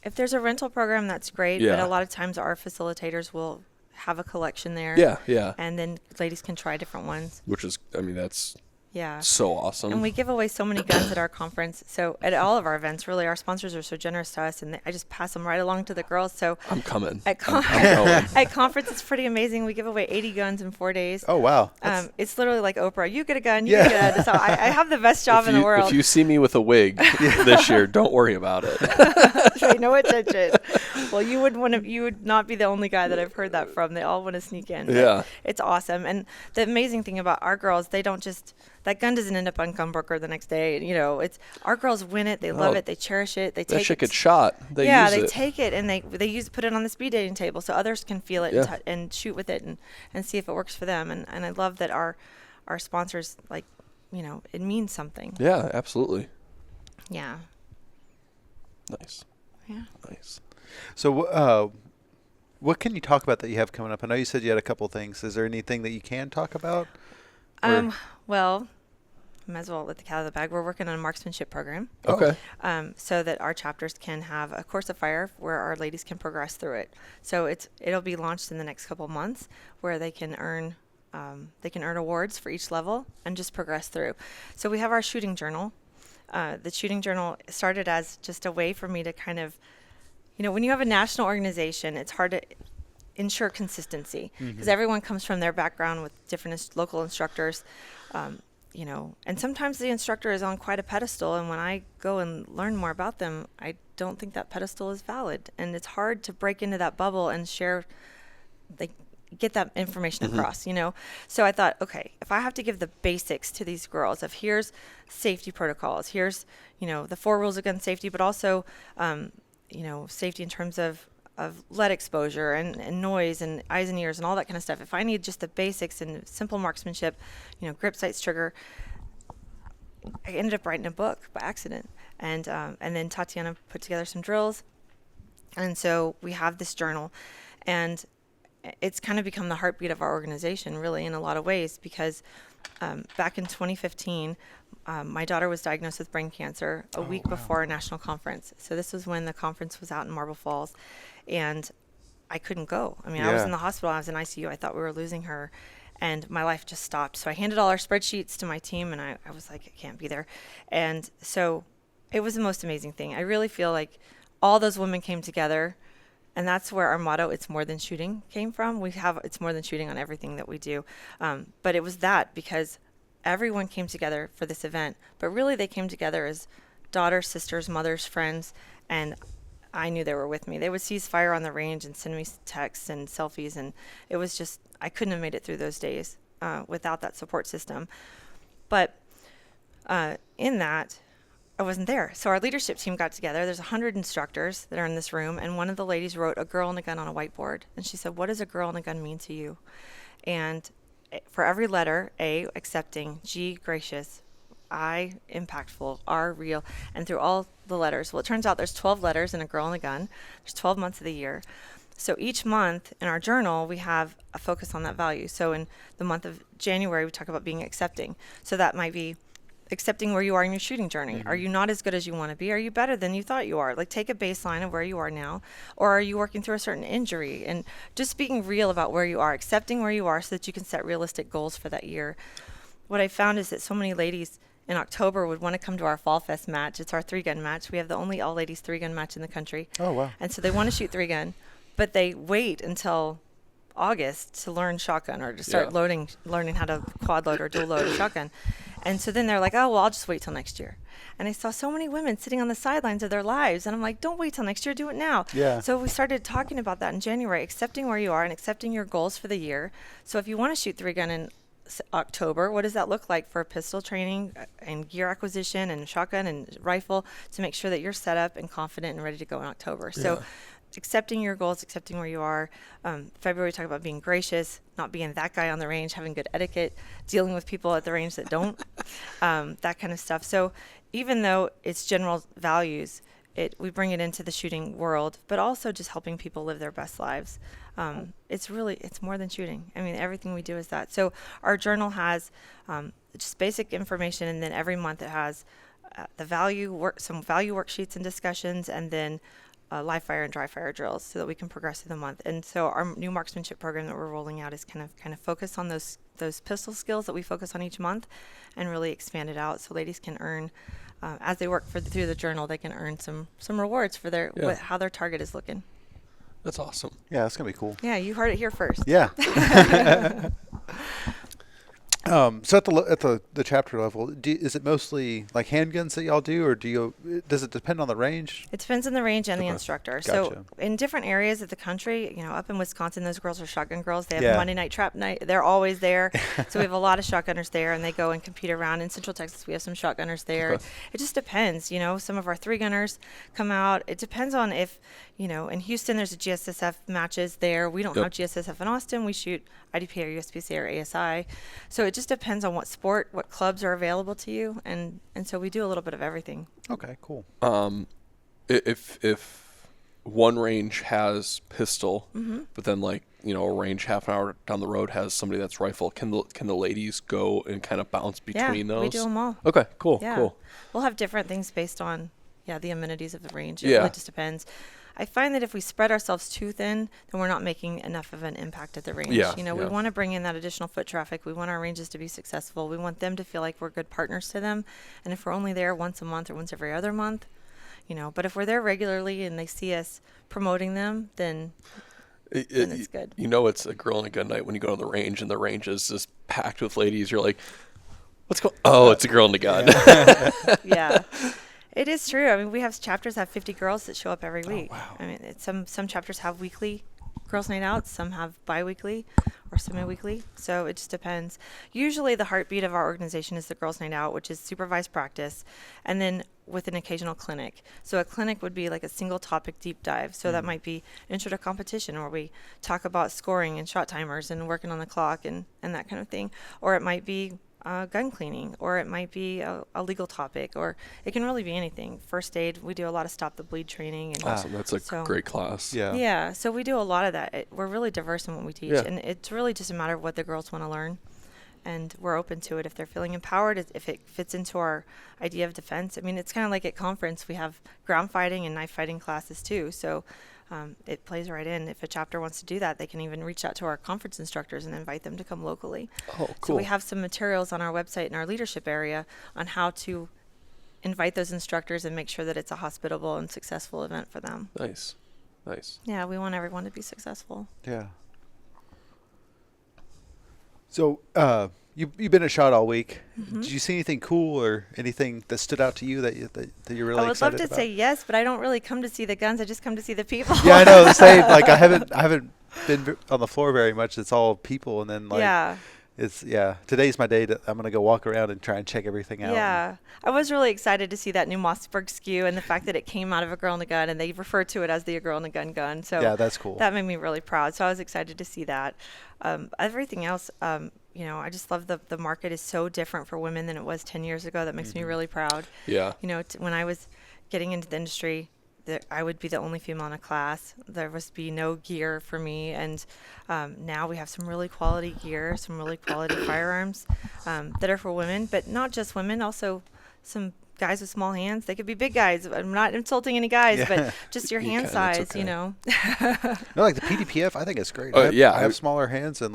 if there's a rental program, that's great. Yeah. But a lot of times our facilitators will have a collection there. Yeah. And then ladies can try different ones. Which is, I mean, that's Yeah. so awesome. And we give away so many guns at our conference. So at all of our events, really, our sponsors are so generous to us, and I just pass them right along to the girls. So I'm coming. At, I'm going. at conference, it's pretty amazing. We give away 80 guns in 4 days. Oh, wow. It's literally like Oprah. You get a gun, you get a gun. So I have the best job in the world. If you see me with a wig this year, don't worry about it. Pay no attention. Well, you would not be the only guy that I've heard that from. They all want to sneak in. Yeah. It's awesome. And the amazing thing about our girls, they don't just, that gun doesn't end up on Gunbroker the next day. You know, it's our girls win it. They love it. They cherish it. They take that shit it. gets shot. They use it. Take it and they put it on the speed dating table so others can feel it and shoot with it and see if it works for them. And I love that our sponsors, like, you know, it means something. Yeah, absolutely. Yeah. Nice. Yeah. Nice. So, what can you talk about that you have coming up? I know you said you had a couple things. Is there anything that you can talk about? Well, might as well let the cat out of the bag. We're working on a marksmanship program. Okay. So that our chapters can have a course of fire where our ladies can progress through it. So it'll be launched in the next couple months where they can earn awards for each level and just progress through. So we have our shooting journal. The shooting journal started as just a way for me to kind of, you know, when you have a national organization, it's hard to ensure consistency because everyone comes from their background with different local instructors, you know, and sometimes the instructor is on quite a pedestal. And when I go and learn more about them, I don't think that pedestal is valid. And it's hard to break into that bubble and share, get that information across, you know? So I thought, okay, if I have to give the basics to these girls of here's safety protocols, here's, you know, the 4 rules of gun safety, but also, you know, safety in terms of lead exposure and noise and eyes and ears and all that kind of stuff. If I need just the basics and simple marksmanship, you know, grip, sights, trigger, I ended up writing a book by accident. And then Tatiana put together some drills. And so we have this journal. And it's kind of become the heartbeat of our organization, really, in a lot of ways, because back in 2015, my daughter was diagnosed with brain cancer a week before our national conference. So this was when the conference was out in Marble Falls, and I couldn't go. I mean, I was in the hospital. I was in ICU. I thought we were losing her, and my life just stopped. So I handed all our spreadsheets to my team, and I was like, I can't be there. And so it was the most amazing thing. I really feel like all those women came together, and that's where our motto, "It's more than shooting," came from. We have "It's more than shooting" on everything that we do. But it was that because everyone came together for this event, but really they came together as daughters, sisters, mothers, friends, and I knew they were with me. They would cease fire on the range and send me texts and selfies, and it was just, I couldn't have made it through those days without that support system. But in that, I wasn't there. So our leadership team got together. There's 100 instructors that are in this room, and one of the ladies wrote "a girl and a gun" on a whiteboard. And she said, "What does a girl and a gun mean to you?" And for every letter, A, accepting, G, gracious, I, impactful, R, real, and through all the letters. Well, it turns out there's 12 letters in a girl and a gun. There's 12 months of the year. So each month in our journal, we have a focus on that value. So in the month of January, we talk about being accepting. So that might be accepting where you are in your shooting journey. Are you not as good as you want to be? Are you better than you thought you are? Like, take a baseline of where you are now. Or are you working through a certain injury? And just being real about where you are, accepting where you are so that you can set realistic goals for that year. What I found is that so many ladies in October would want to come to our Fall Fest match. It's our 3-gun match. We have the only all-ladies 3-gun match in the country. Oh, wow. And so they want to shoot 3-gun, but they wait until August to learn shotgun or to start learning how to quad load or dual load a shotgun. And so then they're like, oh, well, I'll just wait till next year. And I saw so many women sitting on the sidelines of their lives. And I'm like, don't wait till next year, do it now. Yeah. So we started talking about that in January, accepting where you are and accepting your goals for the year. So if you want to shoot 3-gun in October, what does that look like for pistol training and gear acquisition and shotgun and rifle to make sure that you're set up and confident and ready to go in October? So accepting your goals, accepting where you are. February, we talk about being gracious, not being that guy on the range, having good etiquette, dealing with people at the range that don't, that kind of stuff. So even though it's general values, we bring it into the shooting world, but also just helping people live their best lives. It's more than shooting. I mean, everything we do is that. So our journal has just basic information, and then every month it has some value worksheets and discussions, and then live fire and dry fire drills, so that we can progress through the month. And so our new marksmanship program that we're rolling out is kind of focused on those pistol skills that we focus on each month, and really expand it out so ladies can earn. As they work through the journal, they can earn some rewards for how their target is looking. That's awesome. Yeah, that's gonna be cool. Yeah, you heard it here first. Yeah. So at the chapter level, is it mostly like handguns that y'all do, or does it depend on the range? It depends on the range and the instructor. Gotcha. So in different areas of the country, up in Wisconsin, those girls are shotgun girls. They have Yeah. Monday night trap night. They're always there. So we have a lot of shotgunners there, and they go and compete around. In Central Texas, we have some shotgunners there. Okay. It just depends. Some of our 3-gunners come out. It depends on if, in Houston, there's a GSSF matches there. We don't have GSSF in Austin. We shoot IDP or USPCA or ASI. So it just depends on what sport, what clubs are available to you. And so we do a little bit of everything. Okay, cool. If one range has pistol, but then a range half an hour down the road has somebody that's rifle, can the ladies go and kind of bounce between those? We do them all. Okay, cool, Yeah. cool. We'll have different things based on, the amenities of the range. It Yeah. really just depends. I find that if we spread ourselves too thin, then we're not making enough of an impact at the range. Yeah, We want to bring in that additional foot traffic. We want our ranges to be successful. We want them to feel like we're good partners to them. And if we're only there once a month or once every other month, but if we're there regularly and they see us promoting them, then it's good. It's a girl and a gun night when you go to the range, and the range is just packed with ladies. You're like, what's going? Oh, it's a girl and a gun. Yeah. It is true. I mean, we have chapters that have 50 girls that show up every week. Oh, wow. I mean, some chapters have weekly girls' night out. Some have bi-weekly or semi-weekly. So it just depends. Usually the heartbeat of our organization is the girls' night out, which is supervised practice, and then with an occasional clinic. So a clinic would be like a single topic deep dive. So that might be intro to competition, where we talk about scoring and shot timers and working on the clock and that kind of thing. Or it might be gun cleaning, or it might be a legal topic, or it can really be anything. First aid, we do a lot of stop the bleed training. And Awesome. That's a great class. Yeah. Yeah, so we do a lot of that. We're really diverse in what we teach, Yeah. and it's really just a matter of what the girls want to learn, and we're open to it if they're feeling empowered, if it fits into our idea of defense. I mean, it's kind of like at conference, we have ground fighting and knife fighting classes too, so it plays right in. If a chapter wants to do that, they can even reach out to our conference instructors and invite them to come locally. Oh, cool. So we have some materials on our website in our leadership area on how to invite those instructors and make sure that it's a hospitable and successful event for them. Nice. Yeah, we want everyone to be successful. Yeah. So you've been at SHOT all week. Did you see anything cool or anything that stood out to you that you're really I would excited love to about? say yes, but I don't really come to see the guns. I just come to see the people. Yeah, I know the same. Like I haven't been on the floor very much. It's all people, and then today's my day. I'm gonna go walk around and try and check everything out. Yeah, I was really excited to see that new Mossberg SKU and the fact that it came out of a girl and a gun, and they refer to it as the girl and a gun. So Yeah, that's cool. That made me really proud. So I was excited to see that. Everything else, I just love the market is so different for women than it was 10 years ago. That makes me really proud. Yeah. When I was getting into the industry, I would be the only female in a class. There was be no gear for me, and now we have some really quality gear, some really quality firearms that are for women, but not just women, also some guys with small hands. They could be big guys. I'm not insulting any guys, but just your hand size, okay. No, like the PDPF, I think it's great. Oh, I have smaller hands, and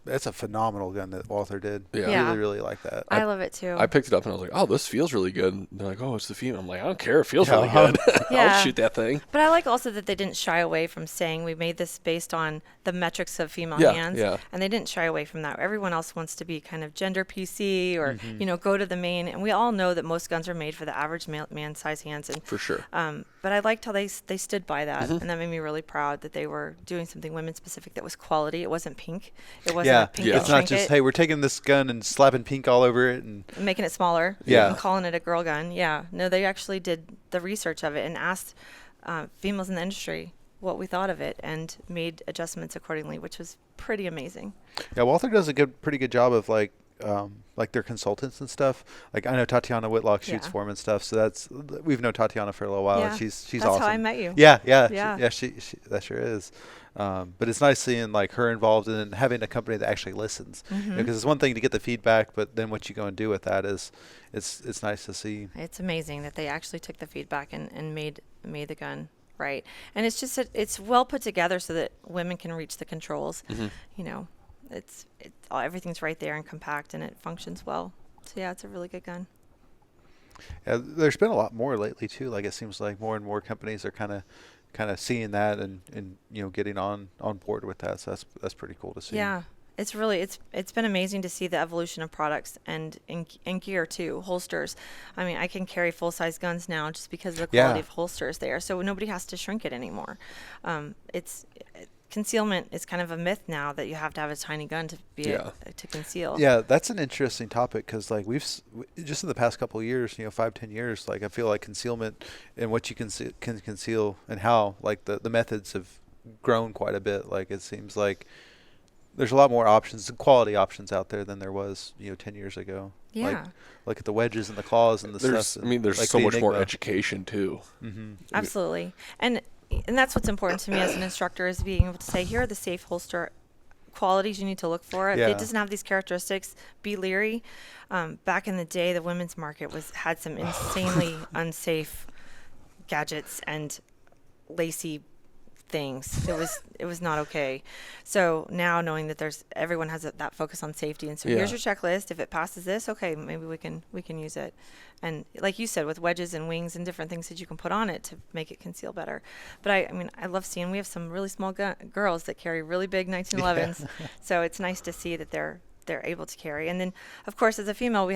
that's a phenomenal gun that Walther did. Yeah. Yeah. I really, really like that. I love it too. I picked it up and I was like, oh, this feels really good. And they're like, oh, it's the female. I'm like, I don't care. It feels Yeah. really good. Yeah. I'll shoot that thing. But I like also that they didn't shy away from saying we made this based on the metrics of female Yeah, hands. yeah. And they didn't shy away from that. Everyone else wants to be kind of gender PC or, go to the main. And we all know that most guns are made for the average man size hands. And For sure. but I liked how they stood by that. And that made me really proud that they were doing something women specific that was quality. It wasn't pink. It wasn't a pink It's not just, hey, we're taking this gun and slapping pink all over it and making it smaller Yeah. and calling it a girl gun. Yeah. No, they actually did the research of it and asked females in the industry what we thought of it and made adjustments accordingly, which was pretty amazing. Yeah, Walther does a pretty good job of like their consultants and stuff. Like I know Tatiana Whitlock shoots for them and stuff. So we've known Tatiana for a little while. Yeah. And she's That's awesome. how I met you. Yeah. She that sure is. But it's nice seeing like her involved and having a company that actually listens. Because it's one thing to get the feedback, but then what you go and do with that is it's nice to see. It's amazing that they actually took the feedback and made the gun right. And it's just it's well put together so that women can reach the controls. You know, it's everything's right there and compact, and it functions well. So yeah, it's a really good gun. Yeah, there's been a lot more lately too. Like it seems like more and more companies are kind of seeing that and getting on board with that. So that's pretty cool to see. Yeah, it's been amazing to see the evolution of products and in gear too. Holsters. I mean, I can carry full size guns now just because of the quality of holsters there. So nobody has to shrink it anymore. Concealment is kind of a myth now that you have to have a tiny gun to be to conceal. Yeah, that's an interesting topic because like we've just in the past couple of years, 5-10 years, like I feel like concealment and what you can conceal and how like the methods have grown quite a bit. Like it seems like there's a lot more options, quality options out there than there was 10 years ago. Yeah. Like look at the wedges and the claws and the stuff. I mean, there's like so the much more Enigma. education too. Absolutely. And that's what's important to me as an instructor is being able to say, here are the safe holster qualities you need to look for. If it doesn't have these characteristics, be leery. Back in the day, the women's market had some insanely unsafe gadgets and lacy things. It was not okay. So now knowing that everyone has that focus on safety, and so here's your checklist. If it passes this, okay, maybe we can use it. And like you said, with wedges and wings and different things that you can put on it to make it conceal better. But I mean, I love seeing we have some really small girls that carry really big 1911s. So it's nice to see that they're able to carry. And then, of course, as a female, I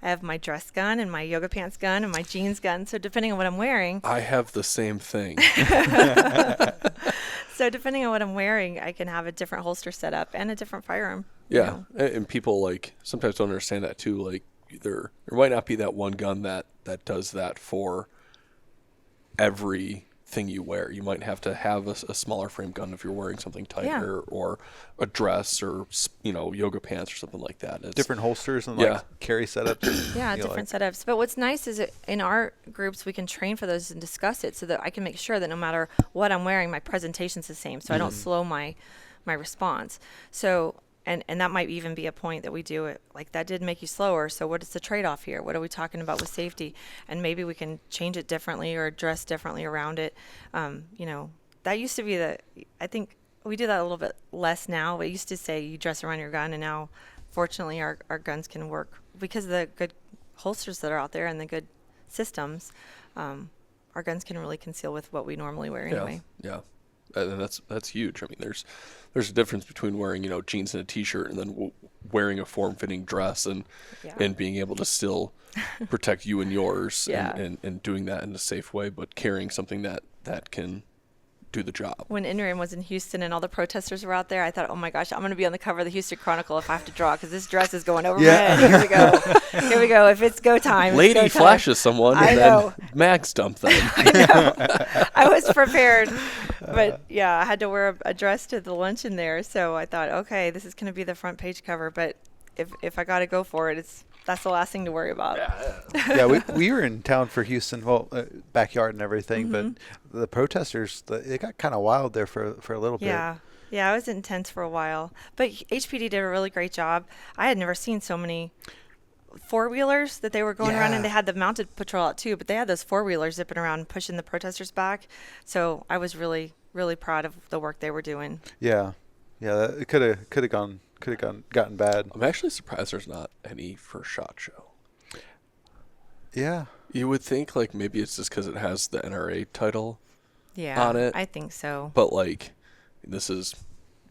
have my dress gun and my yoga pants gun and my jeans gun. So depending on what I'm wearing. I have the same thing. So depending on what I'm wearing, I can have a different holster setup and a different firearm. Yeah. And people like sometimes don't understand that too. Like there might not be that one gun that does that for everything you wear. You might have to have a smaller frame gun if you're wearing something tighter or a dress or yoga pants or something like that. It's different holsters and like carry setups. Yeah, different setups. But what's nice is that in our groups we can train for those and discuss it so that I can make sure that no matter what I'm wearing, my presentation's the same, so I don't slow my response. So and that might even be a point that we do it like that did make you slower. So what is the trade-off here? What are we talking about with safety? And maybe we can change it differently or dress differently around it. That used to be I think we do that a little bit less now. We used to say you dress around your gun, and now fortunately our guns can work because of the good holsters that are out there and the good systems. Our guns can really conceal with what we normally wear anyway. Yeah. And that's huge. I mean, there's a difference between wearing jeans and a t-shirt and then wearing a form-fitting dress and being able to still protect you and yours and doing that in a safe way, but carrying something that can do the job. When NRAM was in Houston and all the protesters were out there, I thought, oh my gosh, I'm going to be on the cover of the Houston Chronicle if I have to draw because this dress is going over my head. Here we go. Here we go. If it's go time. Lady it's go time. flashes someone and then mags dump them. I know. I was prepared. But yeah, I had to wear a dress to the luncheon there. So I thought, okay, this is going to be the front page cover. But if I got to go for it, that's the last thing to worry about. Yeah, we were in town for Houston, backyard and everything, but the protesters, it got kind of wild there for a little bit. Yeah, it was intense for a while. But HPD did a really great job. I had never seen so many four-wheelers that they were going around, and they had the mounted patrol out too, but they had those four-wheelers zipping around pushing the protesters back. So I was really, really proud of the work they were doing. Yeah, it could have gotten bad. I'm actually surprised there's not any first shot show. Yeah. You would think like maybe it's just because it has the NRA title on it. I think so. But like there's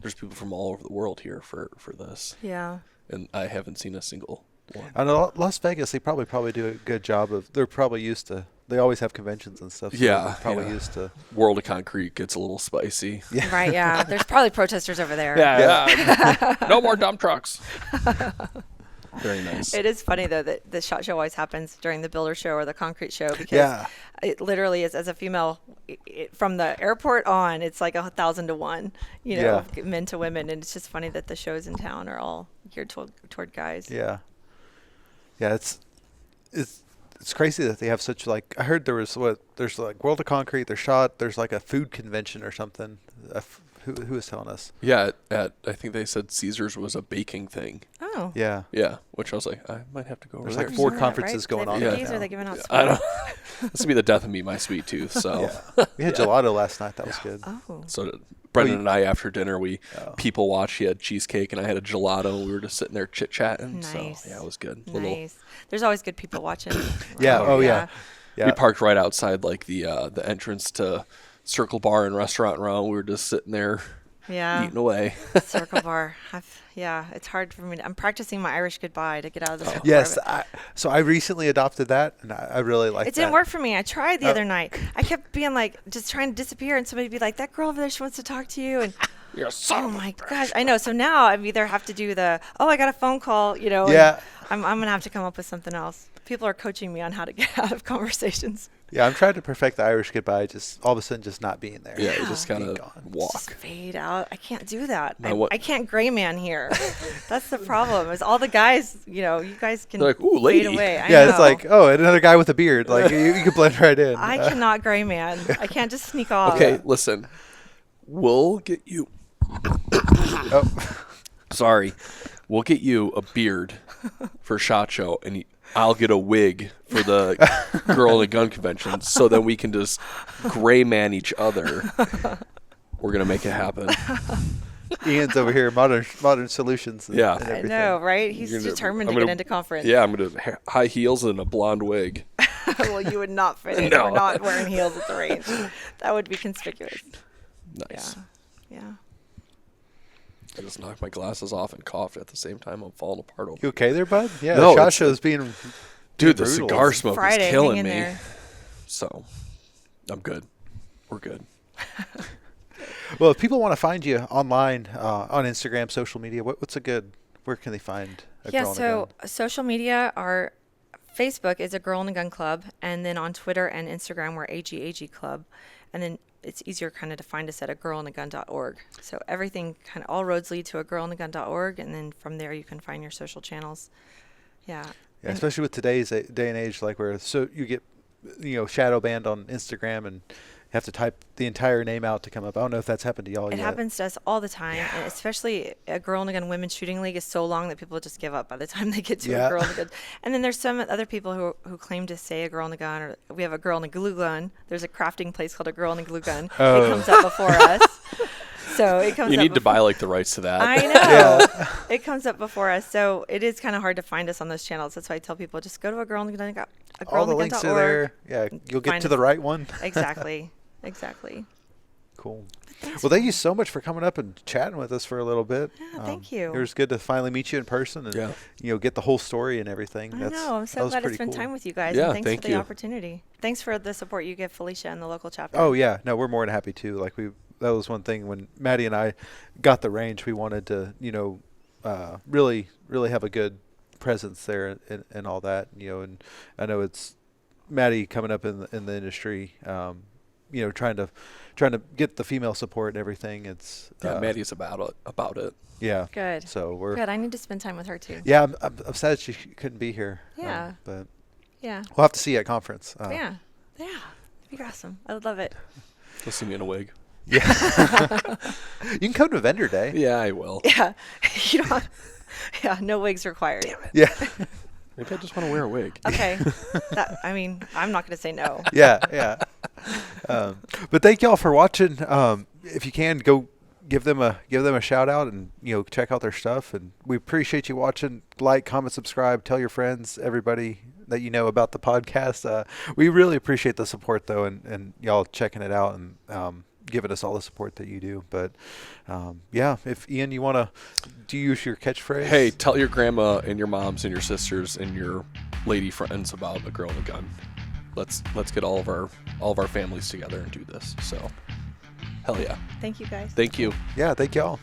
people from all over the world here for this. Yeah. And I haven't seen a single one. I know Las Vegas, they probably do a good job of, they're probably used to, they always have conventions and stuff. So they're probably used to. World of Concrete gets a little spicy. Yeah. Right, yeah. There's probably protesters over there. Yeah. No more dump trucks. Very nice. It is funny though that the SHOT Show always happens during the builder show or the concrete show because Yeah. it literally is, as a female, from the airport on, it's like 1,000 to 1, men to women, and it's just funny that the shows in town are all geared toward guys. Yeah. Yeah, it's crazy that they have such, like, I heard there's like World of Concrete, there's SHOT, there's like a food convention or something. Who was telling us? Yeah, I think they said Caesars was a baking thing. Oh. Yeah. Yeah, which I was like, I might have to go over There's there. like 4 Isn't that conferences right? going Do on they have right cookies or now. are they giving out I don't. sweets? This would be the death of me, my sweet tooth. So, Yeah. We had gelato last night. That was good. Oh. so Brendan Oh, and I, after dinner, we Oh. people watched. He had cheesecake, and I had a gelato. And we were just sitting there chit chatting. Nice. So yeah, it was good. Nice. There's always good people watching. Yeah. Oh, yeah. Yeah. We parked right outside like the entrance to Circle Bar and Restaurant Row. We were just sitting there Yeah. eating away. Circle Bar. It's hard for me. I'm practicing my Irish goodbye to get out of the circle Yes. bar, So I recently adopted that, and I really like it that. didn't work for me. I tried the Oh. other night. I kept being like, just trying to disappear, and somebody would be like, "That girl over there, she wants to talk to you." And You're a son oh of a my bitch. gosh, I know. So now I either have to do I got a phone call, and Yeah. I'm gonna have to come up with something else. People are coaching me on how to get out of conversations. Yeah, I'm trying to perfect the Irish goodbye, just all of a sudden just not being there. Yeah, you just Being gotta gone. Just walk. fade out. I can't do that. Now I can't gray man here. That's the problem. Is all the guys, you guys can They're like, "Ooh, fade lady." away. I Yeah, it's know. like, oh, and another guy with a beard. Like, you can blend right in. I cannot gray man. I can't just sneak off. Okay, listen. We'll get you. Oh. Sorry, we'll get you a beard for SHOT Show, and I'll get a wig for the girl in the gun convention, so then we can just gray man each other. We're gonna make it happen. Ian's over here, modern solutions. And, Yeah. and I everything. know, right? He's You're gonna- determined I'm to get gonna- into conference. Yeah, I'm gonna high heels and a blonde wig. Well, you would not fit in. No. We're not wearing heels at the range. That would be conspicuous. Nice. Yeah. I just knocked my glasses off and coughed at the same time. I'm falling apart over. You okay there, bud? Yeah, No, the SHOT it's- show's being Dude, the brutal. cigar smoke Friday, is hang killing in me. there. So, I'm good. We're good. Well, if people want to find you online, on Instagram, social media, what's where can they find a girl in a So gun? social media are Facebook is a Girl in a Gun Club, and then on Twitter and Instagram we're AGAG Club, and then it's easier kind of to find us at agirlinagun.org. So everything kind of all roads lead to agirlinagun.org, and then from there you can find your social channels. Yeah. Yeah, And- especially with today's day and age, like where you get, shadow banned on Instagram and you have to type the entire name out to come up. I don't know if that's happened to y'all It yet. happens to us all the time, and especially a Girl in a Gun Women's Shooting League is so long that people just give up by the time they get to Yeah. a Girl in a Gun. And then there's some other people who claim to say a Girl in a Gun, or we have a Girl in a Glue Gun. There's a crafting place called a Girl in a Glue Gun. Oh. It comes up before us. So it comes You up need to before- buy like the rights to that. I know. Yeah. It comes up before us, so it is kind of hard to find us on those channels. That's why I tell people just go to a Girl in a Gun. All the links are there. Yeah, you'll get Find to us. the right one. Exactly. Exactly. Cool. Well, thank you so much for coming up and chatting with us for a little bit. Yeah, thank you. It was good to finally meet you in person and get the whole story and everything. I That's, know. I'm that so was glad to pretty spend cool. time with you guys. Yeah, and thanks thank for the you. opportunity. Thanks for the support you give Felicia and the local chapter. Oh yeah, no, we're more than happy to. Like that was one thing when Maddie and I got the range. We wanted to, really have a good presence there and all that. And I know it's Maddie coming up in the industry. Trying to get the female support and everything. It's Maddie's about it. Yeah. Good. So we're Good. I need to spend time with her too. Yeah. I'm sad she couldn't be here. Yeah. But Yeah. we'll have to see you at conference. Yeah. Yeah. It'd be awesome. I would love it. You'll see me in a wig. Yeah. You can come to vendor day. Yeah, I will. Yeah. You don't. Yeah. No wigs required. Damn it. Yeah. Maybe I just want to wear a wig. Okay. I'm not going to say no. Yeah. But thank y'all for watching. If you can, go give them a shout out and check out their stuff. And we appreciate you watching. Like, comment, subscribe, tell your friends, everybody that you know about the podcast. We really appreciate the support though, and y'all checking it out and giving us all the support that you do. But if Ian, you want to use your catchphrase? Hey, tell your grandma and your moms and your sisters and your lady friends about a girl in a gun. Let's get all of our families together and do this. So, hell yeah. Thank you guys. Thank you. Yeah, thank y'all.